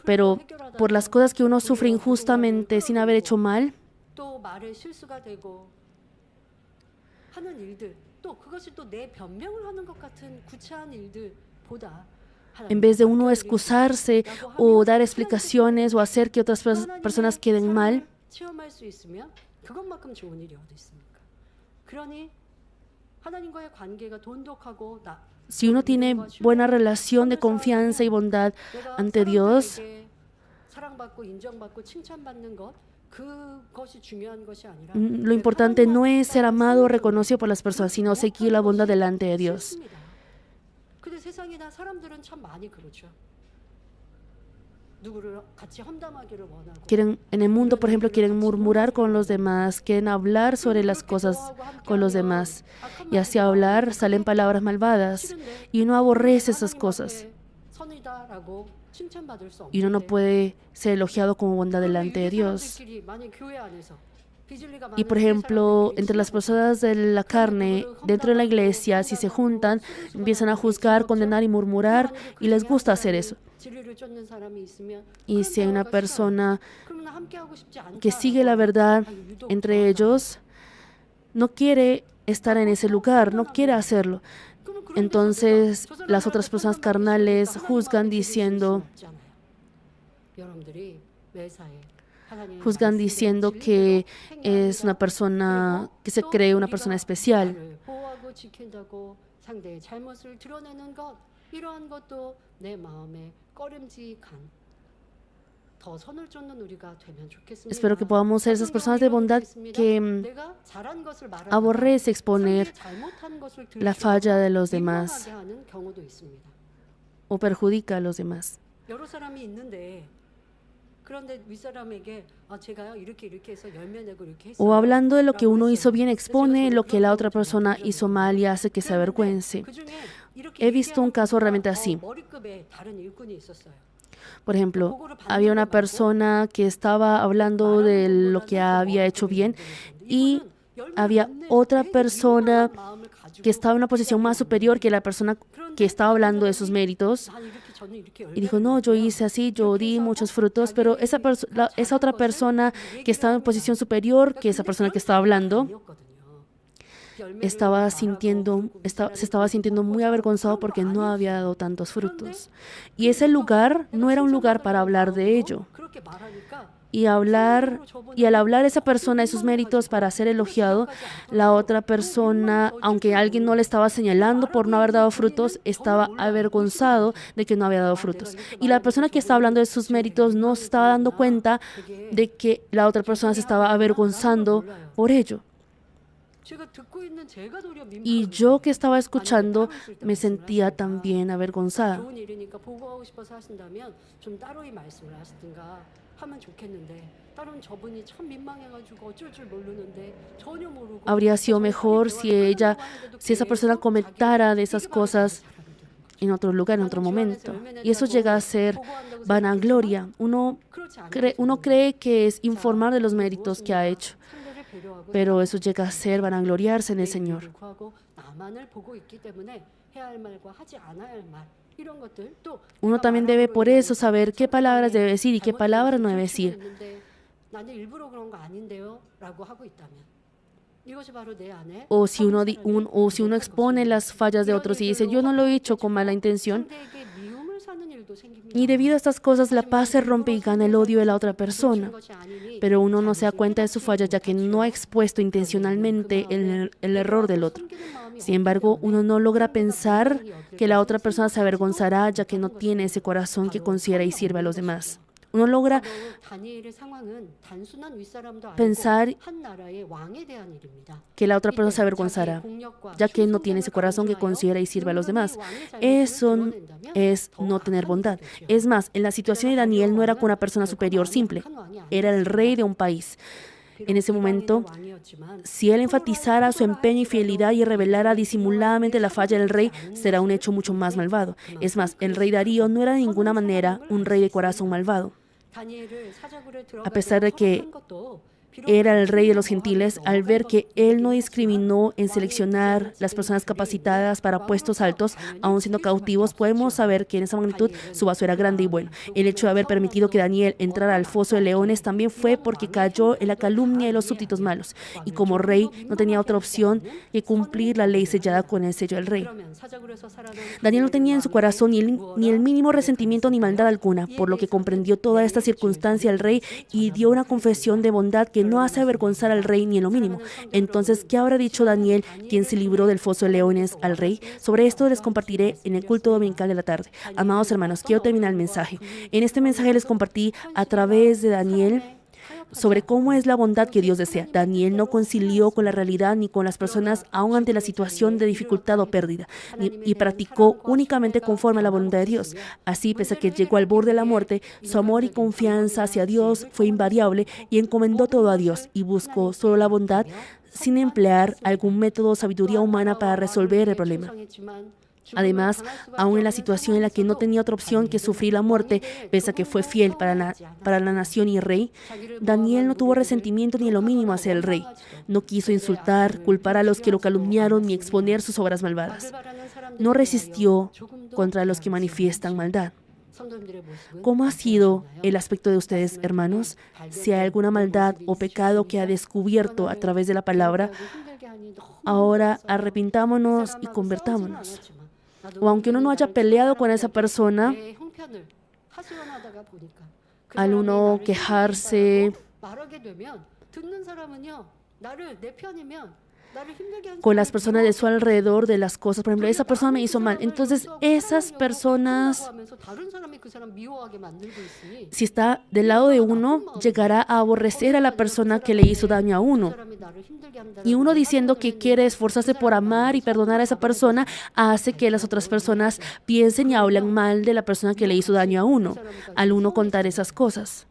pero por las cosas que uno sufre injustamente sin haber hecho mal, en vez de uno excusarse o dar explicaciones o hacer que otras personas queden mal, si uno tiene buena relación de confianza y bondad ante Dios, lo importante no es ser amado o reconocido por las personas, sino seguir la bondad delante de Dios. En el mundo, por ejemplo, quieren murmurar con los demás, quieren hablar sobre las cosas con los demás. Y así hablar salen palabras malvadas. Y uno aborrece esas cosas. Y uno no puede ser elogiado como bondad delante de Dios. Y por ejemplo, entre las personas de la carne, dentro de la iglesia, si se juntan, empiezan a juzgar, condenar y murmurar, y les gusta hacer eso. Y si hay una persona que sigue la verdad entre ellos, no quiere estar en ese lugar, no quiere hacerlo. Entonces las otras personas carnales juzgan diciendo que es una persona que se cree una persona especial. Espero que podamos ser esas personas de bondad que aborrece exponer la falla de los demás o perjudica a los demás. O hablando de lo que uno hizo bien, expone lo que la otra persona hizo mal y hace que se avergüence. He visto un caso realmente así. Por ejemplo, había una persona que estaba hablando de lo que había hecho bien y había otra persona que estaba en una posición más superior que la persona que estaba hablando de sus méritos. Y dijo, no, yo hice así, yo di muchos frutos, pero esa otra persona que estaba en posición superior que esa persona que estaba hablando, se estaba sintiendo muy avergonzado porque no había dado tantos frutos. Y ese lugar no era un lugar para hablar de ello. Y al hablar esa persona de sus méritos para ser elogiado, la otra persona, aunque alguien no le estaba señalando por no haber dado frutos, estaba avergonzado de que no había dado frutos. Y la persona que estaba hablando de sus méritos no se estaba dando cuenta de que la otra persona se estaba avergonzando por ello. Y yo que estaba escuchando me sentía también avergonzada. Habría sido mejor si esa persona comentara de esas cosas en otro lugar, en otro momento. Y eso llega a ser vanagloria. Uno cree que es informar de los méritos que ha hecho, pero eso llega a ser vanagloriarse en el Señor. Uno también debe por eso saber qué palabras debe decir y qué palabras no debe decir. O si uno expone las fallas de otros y dice, yo no lo he hecho con mala intención. Y debido a estas cosas, la paz se rompe y gana el odio de la otra persona. Pero uno no se da cuenta de su falla, ya que no ha expuesto intencionalmente el error del otro. Sin embargo, uno no logra pensar que la otra persona se avergonzará, ya que no tiene ese corazón que considera y sirve a los demás. Uno logra pensar que la otra persona se avergonzará, ya que no tiene ese corazón que considera y sirve a los demás. Eso es no tener bondad. Es más, en la situación de Daniel no era con una persona superior simple, era el rey de un país. En ese momento, si él enfatizara su empeño y fidelidad y revelara disimuladamente la falla del rey, será un hecho mucho más malvado. Es más, el rey Darío no era de ninguna manera un rey de corazón malvado. A pesar de que era el rey de los gentiles, al ver que él no discriminó en seleccionar las personas capacitadas para puestos altos, aun siendo cautivos, podemos saber que en esa magnitud su vaso era grande y bueno. El hecho de haber permitido que Daniel entrara al foso de leones también fue porque cayó en la calumnia de los súbditos malos. Y como rey no tenía otra opción que cumplir la ley sellada con el sello del rey. Daniel no tenía en su corazón ni el mínimo resentimiento ni maldad alguna, por lo que comprendió toda esta circunstancia al rey y dio una confesión de bondad que no hace avergonzar al rey ni en lo mínimo. Entonces, ¿qué habrá dicho Daniel, quien se libró del foso de leones, al rey? Sobre esto les compartiré en el culto dominical de la tarde. Amados hermanos, quiero terminar el mensaje. En este mensaje les compartí a través de Daniel sobre cómo es la bondad que Dios desea. Daniel no concilió con la realidad ni con las personas aún ante la situación de dificultad o pérdida, y practicó únicamente conforme a la voluntad de Dios. Así, pese a que llegó al borde de la muerte, su amor y confianza hacia Dios fue invariable y encomendó todo a Dios y buscó solo la bondad sin emplear algún método o sabiduría humana para resolver el problema. Además, aún en la situación en la que no tenía otra opción que sufrir la muerte, pese a que fue fiel para la nación y rey, Daniel no tuvo resentimiento ni en lo mínimo hacia el rey. No quiso insultar, culpar a los que lo calumniaron ni exponer sus obras malvadas. No resistió contra los que manifiestan maldad. ¿Cómo ha sido el aspecto de ustedes, hermanos? Si hay alguna maldad o pecado que ha descubierto a través de la palabra, ahora arrepintámonos y convertámonos. O aunque uno no haya peleado con esa persona, al uno quejarse con las personas de su alrededor de las cosas, por ejemplo, esa persona me hizo mal. Entonces, esas personas, si está del lado de uno, llegará a aborrecer a la persona que le hizo daño a uno. Y uno diciendo que quiere esforzarse por amar y perdonar a esa persona, hace que las otras personas piensen y hablen mal de la persona que le hizo daño a uno, al uno contar esas cosas.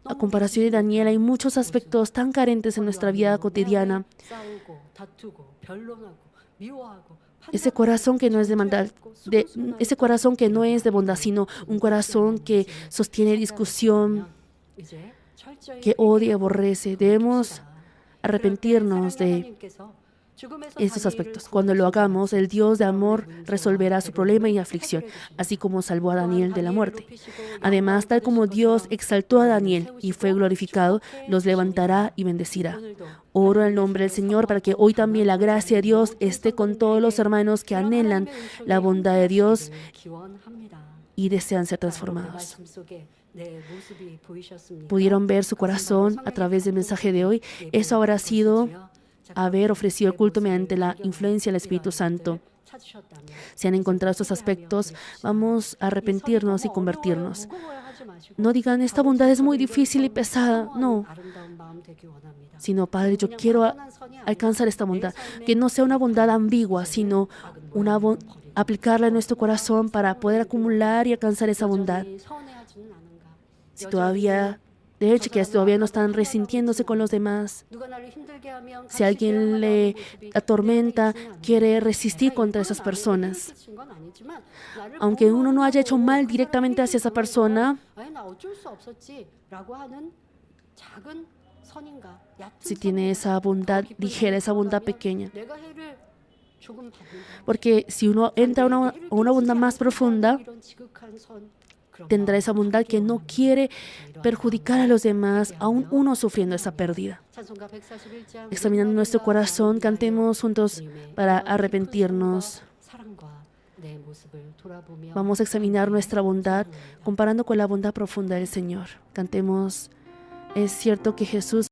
A comparación de Daniel, hay muchos aspectos tan carentes en nuestra vida cotidiana. Ese corazón que no es de maldad, ese corazón que no es de bondad, sino un corazón que sostiene discusión, que odia y aborrece. Debemos arrepentirnos de estos aspectos. Cuando lo hagamos, el Dios de amor resolverá su problema y aflicción, así como salvó a Daniel de la muerte. Además, tal como Dios exaltó a Daniel y fue glorificado, los levantará y bendecirá. Oro en el nombre del Señor para que hoy también la gracia de Dios esté con todos los hermanos que anhelan la bondad de Dios y desean ser transformados. ¿Pudieron ver su corazón a través del mensaje de hoy? Eso habrá sido haber ofrecido el culto mediante la influencia del Espíritu Santo. Si han encontrado estos aspectos, vamos a arrepentirnos y convertirnos. No digan, esta bondad es muy difícil y pesada. No. Sino, Padre, yo quiero alcanzar esta bondad. Que no sea una bondad ambigua, sino aplicarla en nuestro corazón para poder acumular y alcanzar esa bondad. Si todavía no están resintiéndose con los demás, si alguien le atormenta, quiere resistir contra esas personas. Aunque uno no haya hecho mal directamente hacia esa persona, si tiene esa bondad ligera, esa bondad pequeña. Porque si uno entra a una bondad más profunda, tendrá esa bondad que no quiere perjudicar a los demás, aún uno sufriendo esa pérdida. Examinando nuestro corazón, cantemos juntos para arrepentirnos. Vamos a examinar nuestra bondad comparando con la bondad profunda del Señor. Cantemos, es cierto que Jesús